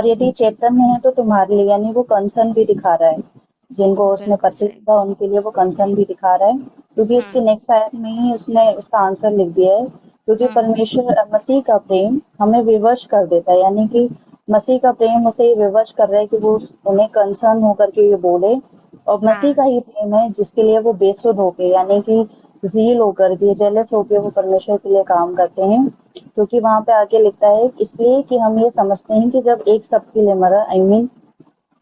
यदि चैतन्य है तो तुम्हारे लिए, यानी वो कंसर्न भी दिखा रहा है, जिनको उसने बिल्कुल पत्र सही। लिखा उनके लिए वो कंसर्न भी दिखा रहा है, क्योंकि उसके हम्म। नेक्स्ट आयत में ही उसने उसका आंसर लिख दिया है। क्योंकि हम्म। परमेश्वर मसीह का प्रेम हमें विवश कर देता है, यानी कि मसीह का प्रेम उसे विवश कर रहा है कि वो उन्हें कंसर्न होकर के ये बोले, और मसीह हाँ। का ही प्रेम है जिसके लिए वो बेसुध हो गए, यानी कि ज़ील होकर के, जेलस होके वो परमेश्वर के लिए काम करते हैं। क्योंकि वहाँ पे आगे लिखता है इसलिए कि हम ये समझते हैं कि जब एक सबके लिए मरा, आई मीन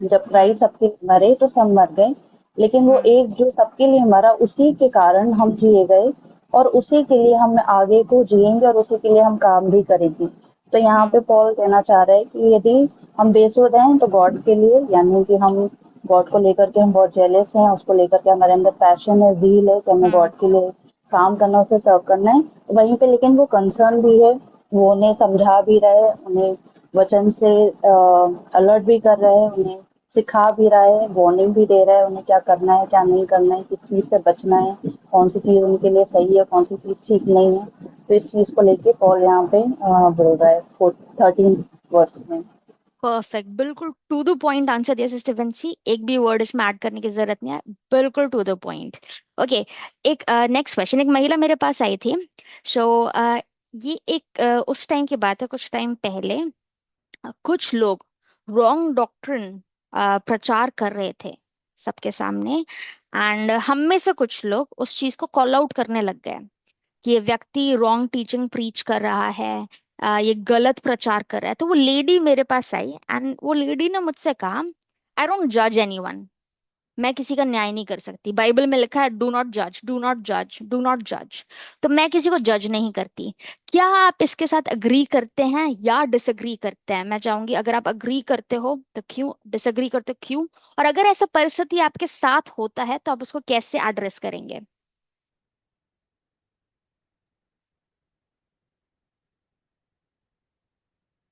जब क्राइस्ट हम्म। सबके लिए मरे तो सब मर गए, लेकिन वो हम्म। एक जो सबके लिए मरा उसी के कारण हम जिए गए, और उसी के लिए हम आगे को जिएंगे और उसी के लिए हम काम भी करेंगे। तो यहाँ पे हम्म। पॉल कहना चाह रहा है कि यदि हम बेसुध हैं तो गॉड के लिए, यानी कि हम गॉड को लेकर के हम बहुत जेलस हैं, उसको लेकर के हमारे अंदर पैशन है, ज़ील है कि हमें हम्म। गॉड के लिए काम करना, उसे सर्व करना है। वहीं पे लेकिन वो कंसर्न भी है, वो उन्हें समझा भी रहा है, उन्हें वचन से अलर्ट भी कर रहा है, उन्हें सिखा भी रहा है, वार्निंग भी दे रहा है उन्हें क्या करना है, क्या नहीं करना है, किस चीज़ से बचना है, कौन सी चीज़ उनके लिए सही है, कौन सी चीज़ ठीक नहीं है। तो इस चीज़ को लेके पॉल यहाँ पे बोल रहा है 13 वर्स में। परफेक्ट, बिल्कुल टू द पॉइंट आंसर दिया सिस्टर विंसी, एक भी वर्ड इसमें ऐड करने की जरूरत नहीं है, बिल्कुल टू द पॉइंट। ओके, एक नेक्स्ट क्वेश्चन, एक महिला मेरे पास आई थी। सो ये एक उस टाइम की बात है, कुछ टाइम पहले कुछ लोग रॉन्ग डॉक्ट्रिन प्रचार कर रहे थे सबके सामने, एंड हम में से कुछ लोग उस चीज को कॉल आउट करने लग गए कि ये व्यक्ति रॉन्ग टीचिंग प्रीच कर रहा है, ये गलत प्रचार कर रहा है। तो वो लेडी मेरे पास आई एंड वो लेडी ने मुझसे कहा, आई डोंट जज एनीवन, मैं किसी का न्याय नहीं कर सकती, बाइबल में लिखा है डू नॉट जज, डू नॉट जज, डू नॉट जज, तो मैं किसी को जज नहीं करती। क्या आप इसके साथ अग्री करते हैं या डिसअग्री करते हैं? मैं चाहूंगी अगर आप अग्री करते हो तो क्यों, डिसअग्री करते हो क्यों, और अगर ऐसा परिस्थिति आपके साथ होता है तो आप उसको कैसे एड्रेस करेंगे?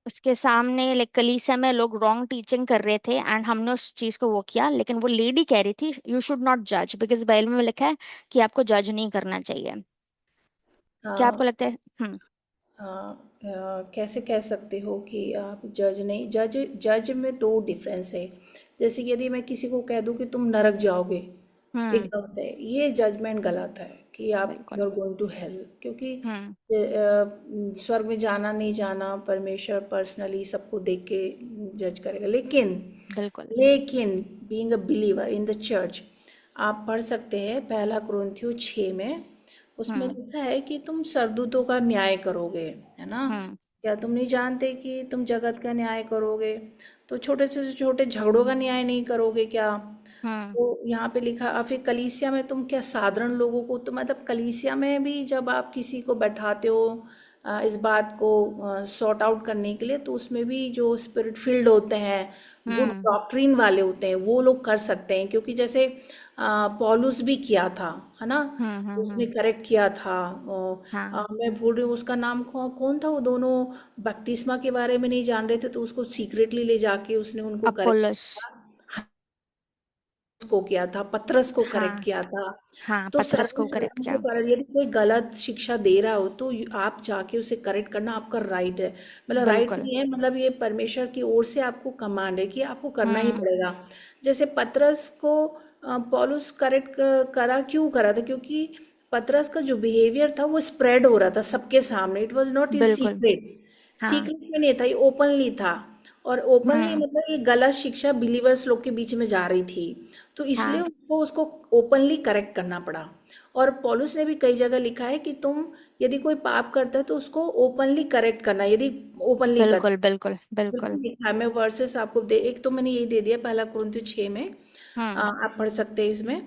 उसके सामने लाइक कलीसिया में लोग रॉन्ग टीचिंग कर रहे थे एंड हमने उस चीज को वो किया, लेकिन वो लेडी कह रही थी यू शुड नॉट जज बिकॉज बाइबल में लिखा है कि आपको जज नहीं करना चाहिए। क्या आपको हाँ। लगता है? हम्म। हाँ, कैसे कह सकते हो कि आप जज नहीं, जज जज में दो डिफरेंस है। जैसे कि यदि मैं किसी को कह दूं कि तुम नरक जाओगे हम्म। एकदम से, ये जजमेंट गलत है कि आप बिल्कुल। You are going to hell. क्योंकि हम्म। स्वर्ग में जाना नहीं जाना परमेश्वर पर्सनली सबको देख के जज करेगा। लेकिन बिल्कुल। लेकिन being a believer in the church, आप पढ़ सकते हैं पहला कुरिन्थियों 6 में, उसमें हम्म। लिखा है कि तुम सरदूतों का न्याय करोगे, है ना? हम्म। क्या तुम नहीं जानते कि तुम जगत का न्याय करोगे? तो छोटे से छोटे झगड़ों का न्याय नहीं करोगे क्या? हम्म। तो यहाँ पे लिखा, और फिर कलीसिया में तुम क्या साधारण लोगों को, तो मतलब कलीसिया में भी जब आप किसी को बैठाते हो इस बात को सॉर्ट आउट करने के लिए, तो उसमें भी जो स्पिरिट फील्ड होते हैं, गुड हम्म। डॉक्ट्रिन वाले होते हैं, वो लोग कर सकते हैं। क्योंकि जैसे पौलुस भी किया था, है ना? हम्म। उसने करेक्ट किया था। हाँ। मैं भूल रही हूँ उसका नाम, कौन था? वो दोनों बपतिस्मा के बारे में नहीं जान रहे थे, तो उसको सीक्रेटली ले जाके उसने उनको करेक्ट अपोलोस। किया। को किया था, पतरस को करेक्ट हाँ। किया था। हाँ, तो पतरस को सर्विस करेक्ट को किया। कर, यदि कोई गलत शिक्षा दे रहा हो तो आप जाके उसे करेक्ट करना आपका राइट है। मतलब राइट बिल्कुल। नहीं है, मतलब ये परमेश्वर की ओर से आपको कमांड है कि आपको करना ही हम्म। पड़ेगा। जैसे पतरस को पौलुस करेक्ट करा, क्यों करा था? क्योंकि पतरस का जो बिहेवियर था वो स्प्रेड हो रहा था सबके सामने, इट वाज नॉट इन बिल्कुल। सीक्रेट। हाँ। सीक्रेट में नहीं था, ये ओपनली था। और ओपनली हम्म। मतलब ये गलत शिक्षा बिलीवर्स लोग के बीच में जा रही थी, तो इसलिए हाँ। उसको उसको ओपनली करेक्ट करना पड़ा। और पौलुस ने भी कई जगह लिखा है कि तुम यदि कोई पाप करता है तो उसको ओपनली करेक्ट करना, यदि ओपनली कर, बिल्कुल। बिल्कुल। बिल्कुल। बिल्कुल लिखा है। मैं वर्सेस आपको दे, एक तो मैंने यही दे दिया पहला कुरिन्थियों 6 में, हम्म। आप पढ़ सकते हैं इसमें।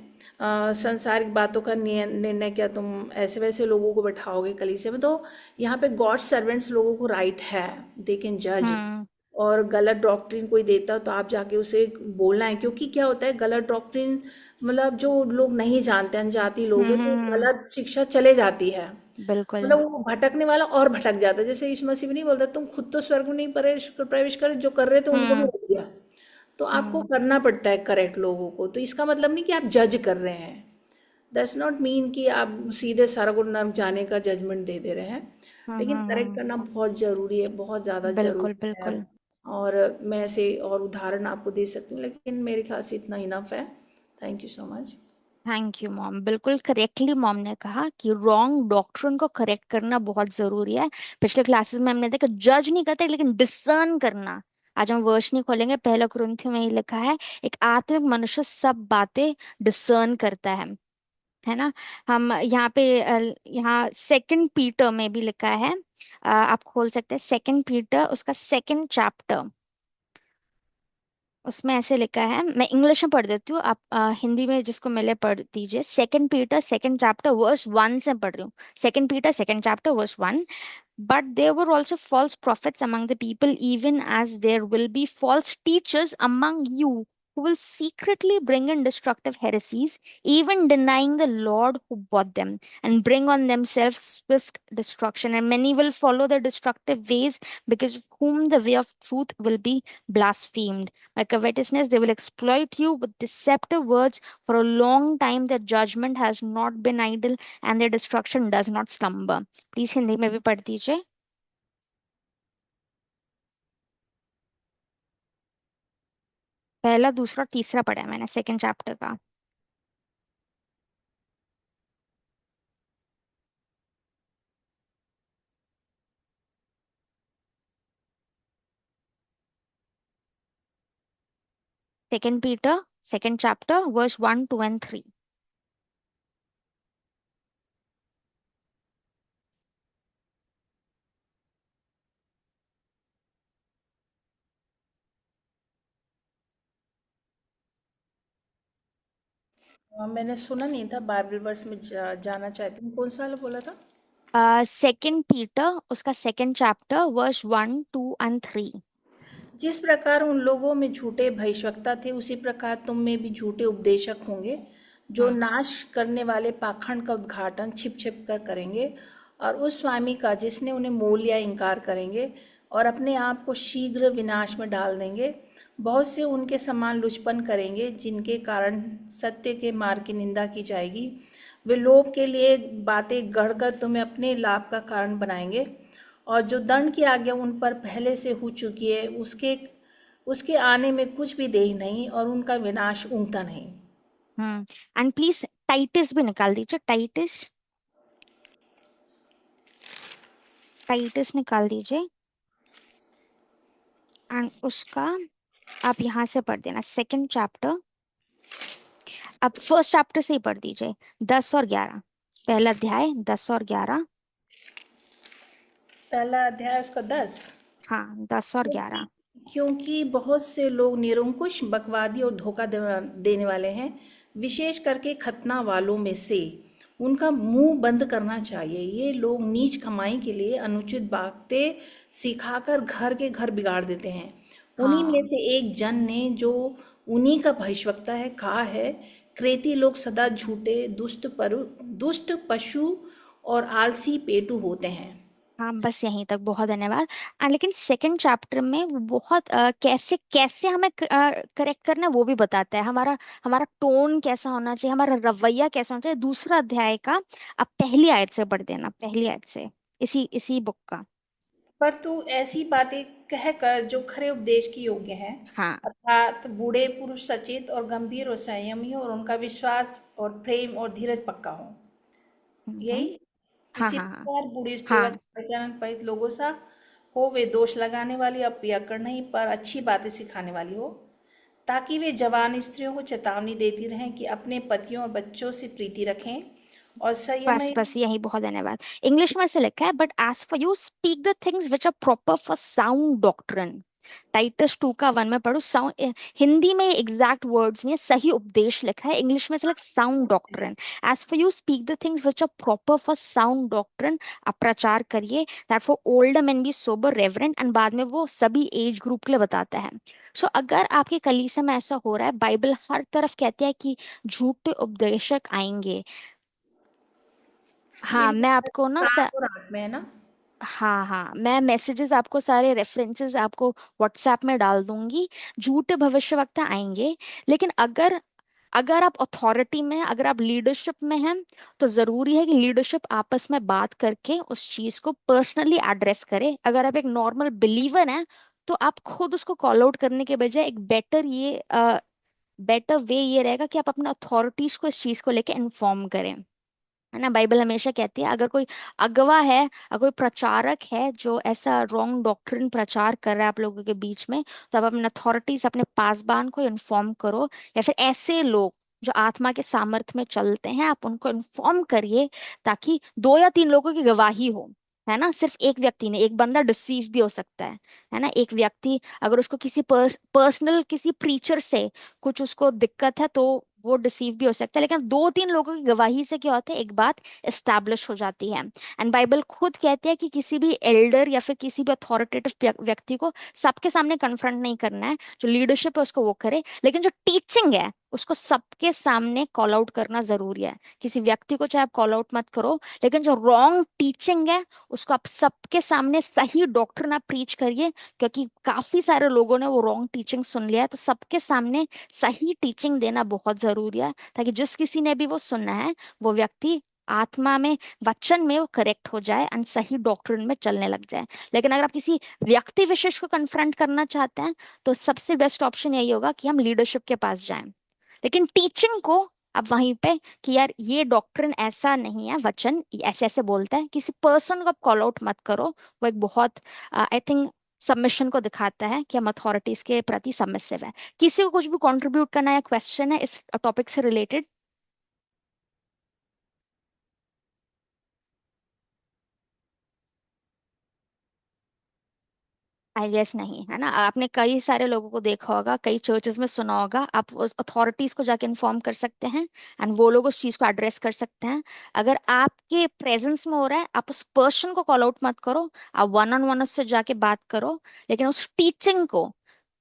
संसारिक बातों का निर्णय क्या तुम ऐसे वैसे लोगों को बैठाओगे कलीसिया में? तो यहाँ पे गॉड सर्वेंट्स लोगों को राइट है, दे कैन जज। हम्म। और गलत डॉक्ट्रिन कोई देता है तो आप जाके उसे बोलना है। क्योंकि क्या होता है, गलत डॉक्ट्रिन मतलब जो लोग नहीं जानते, अनजाति लोग हैं, तो गलत शिक्षा चले जाती है। बिल्कुल। मतलब वो भटकने वाला और भटक जाता है। जैसे यीशु मसीह भी नहीं बोलता तुम खुद तो स्वर्ग में नहीं प्रवेश प्रवेश करे, जो कर रहे थे उनको भी हम्म। रोक दिया। तो आपको हम्म। करना पड़ता है करेक्ट लोगों को। तो इसका मतलब नहीं कि आप जज कर रहे हैं, दैट्स नॉट मीन कि आप सीधे सारा को नर्क जाने का जजमेंट दे दे रहे हैं। लेकिन करेक्ट हम्म। करना बहुत ज़रूरी है, बहुत ज़्यादा बिल्कुल। ज़रूरी है। बिल्कुल। और मैं ऐसे और उदाहरण आपको दे सकती हूँ, लेकिन मेरे ख्याल से इतना इनफ है। Thank you so much. Thank you mom, बिल्कुल करेक्टली मॉम ने कहा कि रॉन्ग डॉक्ट्रिन को करेक्ट करना बहुत जरूरी है। पिछले क्लासेस में हमने देखा जज नहीं करते लेकिन डिसर्न करना। आज हम वर्ष नहीं खोलेंगे, पहला कुरिन्थियों में ही लिखा है एक आत्मिक मनुष्य सब बातें डिसर्न करता है। है ना। हम यहाँ पे यहाँ सेकंड पीटर में भी लिखा है, आप खोल सकते हैं सेकंड पीटर, उसका सेकंड चैप्टर। उसमें ऐसे लिखा है, मैं इंग्लिश में पढ़ देती हूँ, आप हिंदी में जिसको मिले पढ़ दीजिए। Second Peter second chapter verse 1 से पढ़ रही हूँ। Second Peter second chapter verse 1। But there were also false prophets among the people, even as there will be false teachers among you who will secretly bring in destructive heresies, even denying the Lord who bought them, and bring on themselves swift destruction. And many will follow their destructive ways, because of whom the way of truth will be blasphemed. By covetousness, they will exploit you with deceptive words. For a long time, their judgment has not been idle, and their destruction does not slumber. Please Hindi में भी पढ़ दीजिए। पहला दूसरा और तीसरा पढ़ा है मैंने सेकंड चैप्टर का। Second Peter second chapter verse 1, 2 and 3। मैंने सुना नहीं था, बाइबल वर्स में जाना चाहती हूँ, कौन सा वाला बोला था? सेकंड पीटर उसका सेकंड चैप्टर वर्स 1, 2 एंड 3। जिस प्रकार उन लोगों में झूठे भविष्यवक्ता थे, उसी प्रकार तुम में भी झूठे उपदेशक होंगे, जो हम्म। नाश करने वाले पाखंड का उद्घाटन छिप छिप कर करेंगे, और उस स्वामी का जिसने उन्हें मोल लिया इनकार करेंगे, और अपने आप को शीघ्र विनाश में डाल देंगे। बहुत से उनके समान लुचपन करेंगे, जिनके कारण सत्य के मार्ग की निंदा की जाएगी। वे लोभ के लिए बातें गढ़कर तुम्हें अपने लाभ का कारण बनाएंगे, और जो दंड की आज्ञा उन पर पहले से हो चुकी है, उसके उसके आने में कुछ भी देर नहीं, और उनका विनाश ऊँघता नहीं। हम्म। एंड प्लीज टाइटिस भी निकाल दीजिए। टाइटिस टाइटिस निकाल दीजिए। एंड उसका आप यहाँ से पढ़ देना सेकंड चैप्टर। आप फर्स्ट चैप्टर से ही पढ़ दीजिए, 10 और 11। पहला अध्याय 10 और 11। पहला अध्याय उसका 10। हाँ, 10 और 11। क्योंकि क्योंकि बहुत से लोग निरंकुश, बकवादी और धोखा देने वाले हैं, विशेष करके खतना वालों में से। उनका मुंह बंद करना चाहिए। ये लोग नीच कमाई के लिए अनुचित बातें सिखाकर घर के घर बिगाड़ देते हैं। उन्हीं में हाँ से एक जन ने, जो उन्हीं का भविष्यवक्ता है, कहा है, क्रेती लोग सदा झूठे, दुष्ट पशु और आलसी पेटू होते हैं। हाँ, बस यहीं तक, बहुत धन्यवाद। लेकिन सेकंड चैप्टर में वो बहुत कैसे कैसे हमें करेक्ट करना है वो भी बताता है। हमारा हमारा टोन कैसा होना चाहिए, हमारा रवैया कैसा होना चाहिए। दूसरा अध्याय का आप पहली आयत से पढ़ देना, पहली आयत से, इसी इसी बुक का। पर तू ऐसी बातें कह कर जो खरे उपदेश की योग्य हैं, हाँ। अर्थात बूढ़े पुरुष सचेत और गंभीर और संयमी हो, और उनका विश्वास और प्रेम और धीरज पक्का हो। हम्म। यही हाँ इसी हाँ हाँ प्रकार बूढ़ी स्त्री व हाँ। पहचान पवित्र लोगों सा हो, वे दोष लगाने वाली, अपियक्कड़ नहीं, पर अच्छी बातें सिखाने वाली हो, ताकि वे जवान स्त्रियों को चेतावनी देती रहें कि अपने पतियों और बच्चों से प्रीति रखें, और संयम। बस बस यही, बहुत धन्यवाद। इंग्लिश में ऐसे लिखा है, but as for you speak the things which are proper for sound doctrine. Titus 2 का 1 में पढ़ो। साउंड हिंदी में एग्जैक्ट वर्ड्स नहीं है, सही उपदेश लिखा है। इंग्लिश में से like sound doctrine. As for you speak the things which are proper for sound doctrine. आप प्रचार करिए, that for older man be sober reverent. And बाद में वो सभी एज ग्रुप के लिए बताता है। सो अगर आपके कलीसिया में ऐसा हो रहा है, बाइबल हर तरफ कहती है कि झूठे उपदेशक आएंगे। ये हाँ, मैं मेरा आपको ना 7 और 8 में है ना? हाँ हाँ, मैं मैसेजेस आपको, सारे रेफरेंसेस आपको व्हाट्सएप में डाल दूंगी। झूठे भविष्यवक्ता आएंगे, लेकिन अगर अगर आप अथॉरिटी में हैं, अगर आप लीडरशिप में हैं, तो जरूरी है कि लीडरशिप आपस में बात करके उस चीज को पर्सनली एड्रेस करे। अगर आप एक नॉर्मल बिलीवर हैं, तो आप खुद उसको कॉल आउट करने के बजाय एक बेटर वे ये रहेगा कि आप अपने अथॉरिटीज को इस चीज को लेके इन्फॉर्म करें। है ना, बाइबल हमेशा कहती है, अगर कोई अगवा है, अगर कोई प्रचारक है जो ऐसा रॉन्ग डॉक्ट्रिन प्रचार कर रहा है आप लोगों के बीच में, तो आप अपने अथॉरिटीज, अपने पासबान को इन्फॉर्म करो, या फिर ऐसे लोग जो आत्मा के सामर्थ्य में चलते हैं, आप उनको इन्फॉर्म करिए, ताकि 2 या 3 लोगों की गवाही हो। है ना, सिर्फ एक व्यक्ति ने, एक बंदा डिसीव भी हो सकता है ना। एक व्यक्ति अगर उसको किसी पर्सनल किसी प्रीचर से कुछ उसको दिक्कत है, तो वो डिसीव भी हो सकता है, लेकिन 2 3 लोगों की गवाही से क्या होता है, एक बात एस्टैब्लिश हो जाती है। एंड बाइबल खुद कहती है कि किसी भी एल्डर या फिर किसी भी अथॉरिटेटिव व्यक्ति को सबके सामने कन्फ्रंट नहीं करना है। जो लीडरशिप है उसको वो करे, लेकिन जो टीचिंग है उसको सबके सामने कॉल आउट करना जरूरी है। किसी व्यक्ति को चाहे आप कॉल आउट मत करो, लेकिन जो रॉन्ग टीचिंग है उसको आप सबके सामने सही डॉक्ट्रिन आप प्रीच करिए। क्योंकि काफी सारे लोगों ने वो रॉन्ग टीचिंग सुन लिया है, तो सबके सामने सही टीचिंग देना बहुत जरूरी है, ताकि जिस किसी ने भी वो सुनना है, वो व्यक्ति आत्मा में, वचन में वो करेक्ट हो जाए एंड सही डॉक्ट्रिन में चलने लग जाए। लेकिन अगर आप किसी व्यक्ति विशेष को कन्फ्रंट करना चाहते हैं, तो सबसे बेस्ट ऑप्शन यही होगा कि हम लीडरशिप के पास जाएं। लेकिन टीचिंग को अब वहीं पे, कि यार ये डॉक्ट्रिन ऐसा नहीं है, वचन ऐसे ऐसे बोलता है, किसी पर्सन को आप कॉल आउट मत करो। वो एक बहुत, आई थिंक, सबमिशन को दिखाता है कि हम अथॉरिटीज के प्रति सबमिसिव है। किसी को कुछ भी कंट्रीब्यूट करना है, क्वेश्चन है इस टॉपिक से रिलेटेड? आई गेस नहीं, है ना। आपने कई सारे लोगों को देखा होगा, कई चर्चेस में सुना होगा, आप उस अथॉरिटीज को जाके इन्फॉर्म कर सकते हैं एंड वो लोग उस चीज को एड्रेस कर सकते हैं। अगर आपके प्रेजेंस में हो रहा है, आप उस पर्सन को कॉल आउट मत करो, आप वन ऑन वन उससे जाके बात करो। लेकिन उस टीचिंग को,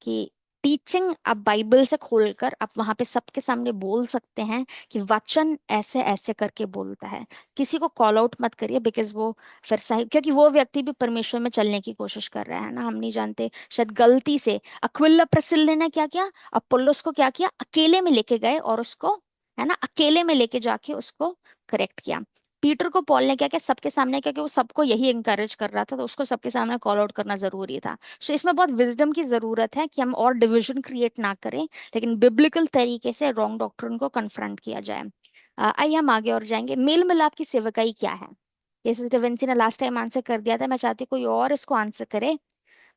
कि टीचिंग आप बाइबल से खोलकर आप वहां पे सबके सामने बोल सकते हैं कि वचन ऐसे ऐसे करके बोलता है। किसी को कॉल आउट मत करिए, बिकॉज वो फिर सही, क्योंकि वो व्यक्ति भी परमेश्वर में चलने की कोशिश कर रहा है ना, हम नहीं जानते, शायद गलती से अक्विला प्रिस्किल्ला ने क्या किया, अपोल्लोस को क्या किया, अकेले में लेके गए और उसको, है ना, अकेले में लेके जाके उसको करेक्ट किया। पीटर को पॉल ने क्या किया, सबके सामने, क्योंकि वो सबको यही इंकरेज कर रहा था, तो उसको सबके सामने कॉल आउट करना जरूरी था। सो इसमें बहुत विजडम की जरूरत है कि हम और डिविजन क्रिएट ना करें, लेकिन बिब्लिकल तरीके से रॉन्ग डॉक्ट्रिन को कन्फ्रंट किया जाए। आइए हम आगे और जाएंगे। मेल मिलाप की सेवकाई क्या है? जैसे डिविंसी ने लास्ट टाइम आंसर कर दिया था, मैं चाहती हूँ कोई और इसको आंसर करे।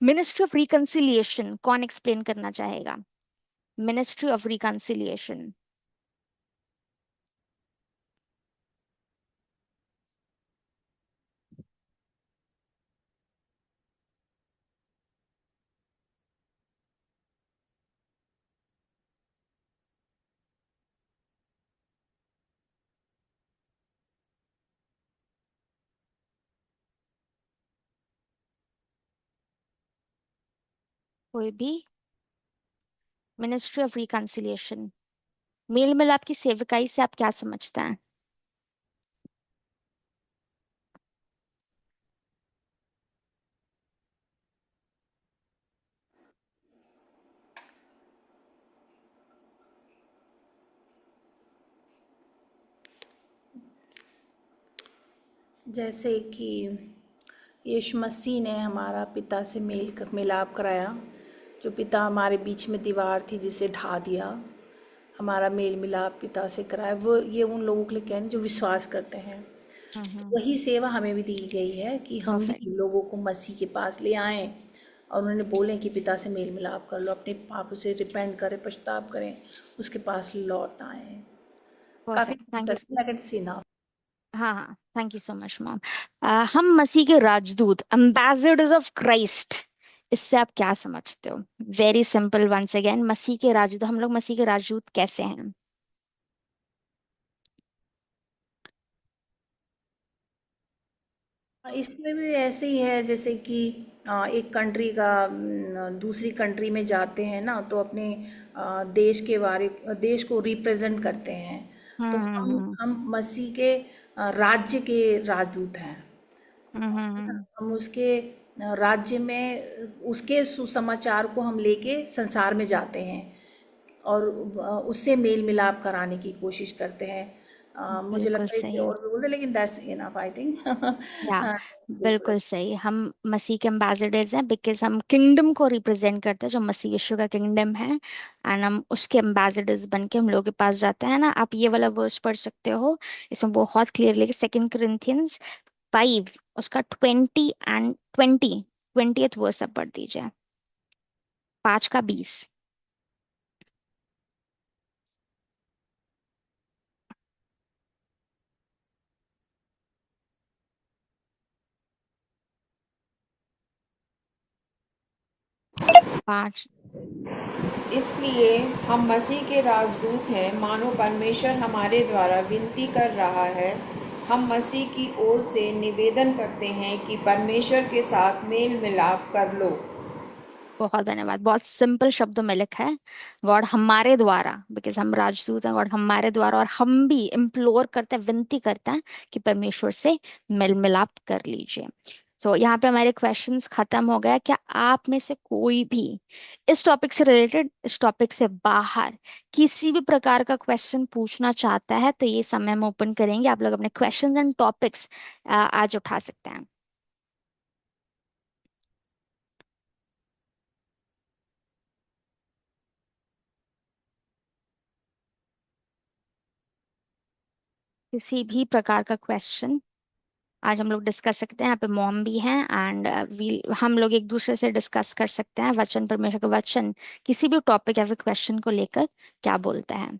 मिनिस्ट्री ऑफ रिकंसिलिएशन कौन एक्सप्लेन करना चाहेगा? Ministry of reconciliation. कोई भी? मिनिस्ट्री ऑफ रिकंसिलिएशन, मेल मिलाप की सेवकाई से आप क्या समझते हैं? जैसे कि यीशु मसीह ने हमारा पिता से मिलाप कराया। जो पिता हमारे बीच में दीवार थी जिसे ढा दिया, हमारा मेल मिलाप पिता से कराया। वो ये उन लोगों के लिए कह रहे हैं जो विश्वास करते हैं। हम्म। वही सेवा हमें भी दी गई है कि हम भी परफेक्ट। लोगों को मसीह के पास ले आएं और उन्होंने बोले कि पिता से मेल मिलाप कर लो, अपने पापों से रिपेंट करें, पश्चाताप करें, उसके पास लौट आएं। काफी परफेक्ट, थैंक यू। सी ना। हाँ हाँ, thank you so much mom. हम मसीह के राजदूत, एम्बेसडर्स ऑफ क्राइस्ट, इससे आप क्या समझते हो? वेरी सिंपल, वंस अगेन, मसीह के राजदूत, हम लोग मसीह के राजदूत कैसे हैं? इसमें भी ऐसे ही है जैसे कि एक कंट्री का दूसरी कंट्री में जाते हैं ना, तो अपने देश के बारे, देश को रिप्रेजेंट करते हैं। तो हम्म। हम मसीह के राज्य के राजदूत हैं। हम्म। हम्म। हम उसके राज्य में उसके सुसमाचार को हम लेके संसार में जाते हैं और उससे मेल मिलाप कराने की कोशिश करते हैं। मुझे बिल्कुल लगता है कि सही। और भी बोल रहे, लेकिन दैट्स इनफ आई थिंक। या, बिल्कुल सही, हम मसीह के एम्बेसडर्स हैं, बिकॉज हम किंगडम को रिप्रेजेंट करते हैं, जो मसीह यीशु का किंगडम है। एंड हम उसके एम्बेसडर्स बन के हम लोगों के पास जाते हैं ना। आप ये वाला वर्स पढ़ सकते हो, इसमें बहुत क्लियरली, 2 Corinthians 5, उसका 20 वर्स आप पढ़ दीजिए, 5 का 20। 5। इसलिए हम मसीह के राजदूत हैं, मानो परमेश्वर हमारे द्वारा विनती कर रहा है। हम मसीह की ओर से निवेदन करते हैं कि परमेश्वर के साथ मेल मिलाप कर लो। बहुत धन्यवाद। बहुत सिंपल शब्दों में लिखा है, गॉड हमारे द्वारा, बिकॉज हम राजदूत हैं, गॉड हमारे द्वारा, और हम भी इम्प्लोर करते हैं, विनती करते हैं कि परमेश्वर से मेल मिलाप कर लीजिए। यहाँ पे हमारे क्वेश्चंस खत्म हो गया। क्या आप में से कोई भी इस टॉपिक से रिलेटेड, इस टॉपिक से बाहर किसी भी प्रकार का क्वेश्चन पूछना चाहता है, तो ये समय हम ओपन करेंगे। आप लोग अपने क्वेश्चंस एंड टॉपिक्स आज उठा सकते हैं। किसी भी प्रकार का क्वेश्चन आज हम लोग डिस्कस सकते हैं। यहाँ पे मॉम भी हैं, एंड वी हम लोग एक दूसरे से डिस्कस कर सकते हैं वचन, परमेश्वर का वचन किसी भी टॉपिक या फिर क्वेश्चन को लेकर क्या बोलता है।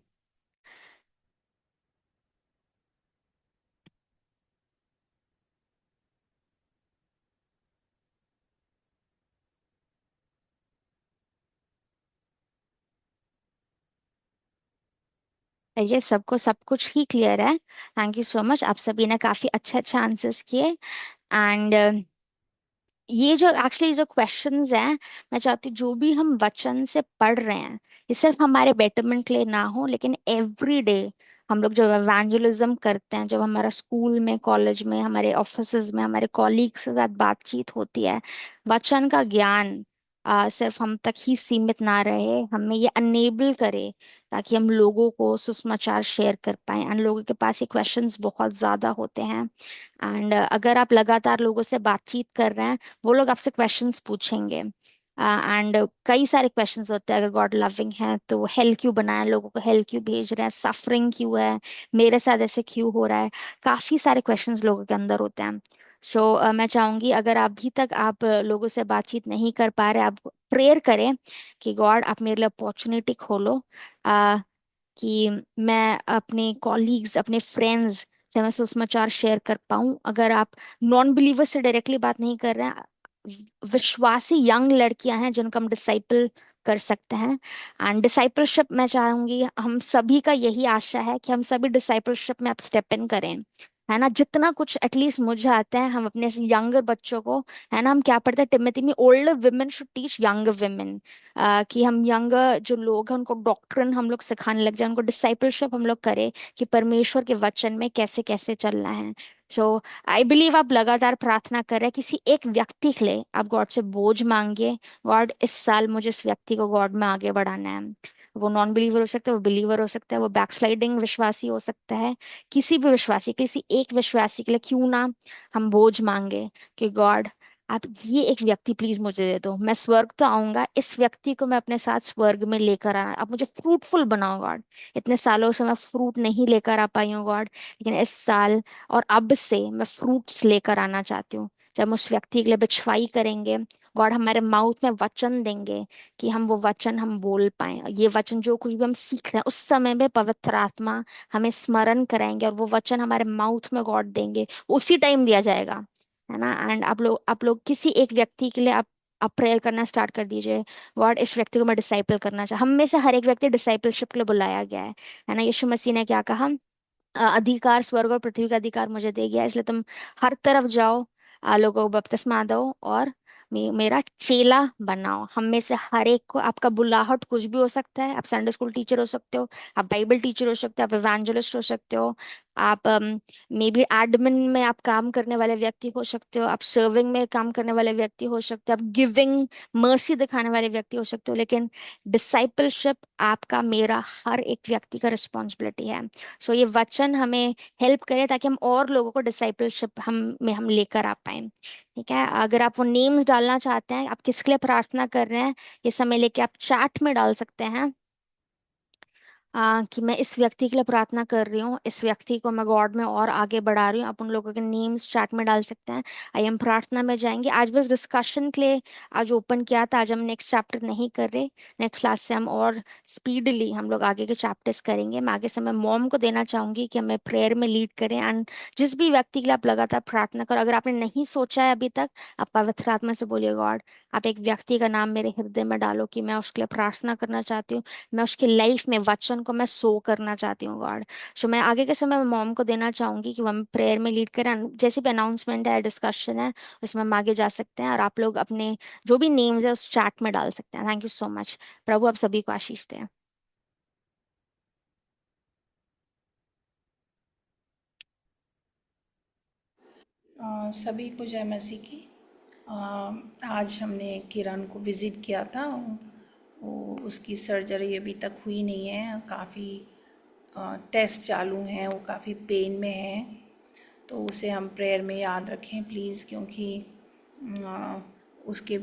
ये सबको सब कुछ ही क्लियर है। थैंक यू सो मच, आप सभी ने काफी अच्छे अच्छे आंसर्स किए। एंड ये जो एक्चुअली जो क्वेश्चंस हैं, मैं चाहती हूँ जो भी हम वचन से पढ़ रहे हैं, ये सिर्फ हमारे बेटरमेंट के लिए ना हो, लेकिन एवरी डे हम लोग जब एवेंजलिज्म करते हैं, जब हमारा स्कूल में, कॉलेज में, हमारे ऑफिसेज में, हमारे कॉलीग्स के साथ बातचीत होती है, वचन का ज्ञान सिर्फ हम तक ही सीमित ना रहे, हमें ये अनेबल करे ताकि हम लोगों को सुसमाचार शेयर कर पाए। एंड लोगों के पास ये क्वेश्चंस बहुत ज़्यादा होते हैं। एंड अगर आप लगातार लोगों से बातचीत कर रहे हैं, वो लोग आपसे क्वेश्चंस पूछेंगे। एंड कई सारे क्वेश्चंस होते हैं। अगर गॉड लविंग है तो हेल क्यों बनाया, लोगों को हेल क्यों भेज रहे हैं, सफरिंग क्यों है, मेरे साथ ऐसे क्यों हो रहा है, काफी सारे क्वेश्चंस लोगों के अंदर होते हैं। मैं चाहूंगी, अगर अभी तक आप लोगों से बातचीत नहीं कर पा रहे, आप प्रेयर करें कि गॉड आप मेरे लिए अपॉर्चुनिटी खोलो, uh, कि मैं अपने कॉलीग्स, अपने फ्रेंड्स से मैं सुसमाचार शेयर कर पाऊं। अगर आप नॉन बिलीवर से डायरेक्टली बात नहीं कर रहे हैं, विश्वासी यंग लड़कियां हैं जिनको हम डिसाइपल कर सकते हैं। एंड डिसाइपलशिप, मैं चाहूंगी हम सभी का यही आशा है कि हम सभी डिसाइपलशिप में आप स्टेप इन करें, है ना। जितना कुछ एटलीस्ट मुझे आता है, हम अपने यंगर बच्चों को, है ना, हम क्या पढ़ते हैं टिमोथी में, older women should teach younger women, कि हम यंगर जो लोग हैं उनको डॉक्ट्रिन हम लोग सिखाने लग जाए, उनको डिसाइपलशिप हम लोग करें कि परमेश्वर के वचन में कैसे कैसे चलना है। आई बिलीव आप लगातार प्रार्थना कर रहे हैं किसी एक व्यक्ति के लिए, आप गॉड से बोझ मांगिए, गॉड इस साल मुझे इस व्यक्ति को गॉड में आगे बढ़ाना है। वो नॉन बिलीवर हो सकता है, वो बिलीवर हो सकता है, वो बैकस्लाइडिंग विश्वासी हो सकता है। किसी भी विश्वासी, किसी एक विश्वासी के लिए क्यों ना हम बोझ मांगे कि गॉड आप ये एक व्यक्ति प्लीज मुझे दे दो, मैं स्वर्ग तो आऊंगा, इस व्यक्ति को मैं अपने साथ स्वर्ग में लेकर आना, आप मुझे फ्रूटफुल बनाओ गॉड। इतने सालों से मैं फ्रूट नहीं लेकर आ पाई हूँ गॉड, लेकिन इस साल और अब से मैं फ्रूट्स लेकर आना चाहती हूँ। जब हम उस व्यक्ति के लिए बिछवाई करेंगे, गॉड हमारे माउथ में वचन देंगे कि हम वो वचन हम बोल पाए, ये वचन जो कुछ भी हम सीख रहे हैं उस समय में पवित्र आत्मा हमें स्मरण कराएंगे, और वो वचन हमारे माउथ में गॉड देंगे, उसी टाइम दिया जाएगा, है ना। एंड आप लोग किसी एक व्यक्ति के लिए आप प्रेयर करना स्टार्ट कर दीजिए। गॉड इस व्यक्ति को मैं डिसाइपल करना चाह, हम में से हर एक व्यक्ति डिसाइपलशिप के लिए बुलाया गया है ना। यीशु मसीह ने क्या कहा, अधिकार स्वर्ग और पृथ्वी का अधिकार मुझे दे गया है, इसलिए तुम हर तरफ जाओ, लोगों को बपतिस्मा दो और मेरा चेला बनाओ। हम में से हर एक को, आपका बुलाहट कुछ भी हो सकता है, आप संडे स्कूल टीचर हो सकते हो, आप बाइबल टीचर हो सकते हो, आप इवेंजलिस्ट हो सकते हो, आप मे बी एडमिन में आप काम करने वाले व्यक्ति हो सकते हो, आप सर्विंग में काम करने वाले व्यक्ति हो सकते हो, आप गिविंग मर्सी दिखाने वाले व्यक्ति हो सकते हो, लेकिन डिसाइपलशिप आपका मेरा हर एक व्यक्ति का रिस्पॉन्सिबिलिटी है। ये वचन हमें हेल्प करे ताकि हम और लोगों को डिसाइपलशिप हम लेकर आ पाए। ठीक है, अगर आप वो नेम्स डालना चाहते हैं, आप किसके लिए प्रार्थना कर रहे हैं, ये समय लेके आप चैट में डाल सकते हैं। कि मैं इस व्यक्ति के लिए प्रार्थना कर रही हूँ, इस व्यक्ति को मैं गॉड में और आगे बढ़ा रही हूँ। आप उन लोगों के नेम्स चैट में डाल सकते हैं। आई एम प्रार्थना में जाएंगे। आज बस डिस्कशन के लिए आज ओपन किया था, आज हम नेक्स्ट चैप्टर नहीं कर रहे। नेक्स्ट क्लास से हम और स्पीडली हम लोग आगे के चैप्टर्स करेंगे। मैं आगे से मैं मॉम को देना चाहूंगी कि हमें प्रेयर में लीड करें। एंड जिस भी व्यक्ति के लिए आप लगातार प्रार्थना करो, अगर आपने नहीं सोचा है अभी तक, आप पवित्र आत्मा से बोलिए, गॉड आप एक व्यक्ति का नाम मेरे हृदय में डालो कि मैं उसके लिए प्रार्थना करना चाहती हूँ, मैं उसकी लाइफ में वचन को मैं सो करना चाहती हूँ गॉड। सो मैं आगे के समय में मॉम को देना चाहूंगी कि वो हम प्रेयर में लीड करें। And जैसे भी अनाउंसमेंट है, डिस्कशन है, उसमें हम आगे जा सकते हैं और आप लोग अपने जो भी नेम्स है उस चैट में डाल सकते हैं। Thank you so much. प्रभु आप सभी को आशीष दें। सभी को जय मसीह की। अ, आज हमने किरण को विज़िट किया था। वो उसकी सर्जरी अभी तक हुई नहीं है, काफ़ी टेस्ट चालू हैं, वो काफ़ी पेन में है। तो उसे हम प्रेयर में याद रखें प्लीज़, क्योंकि उसके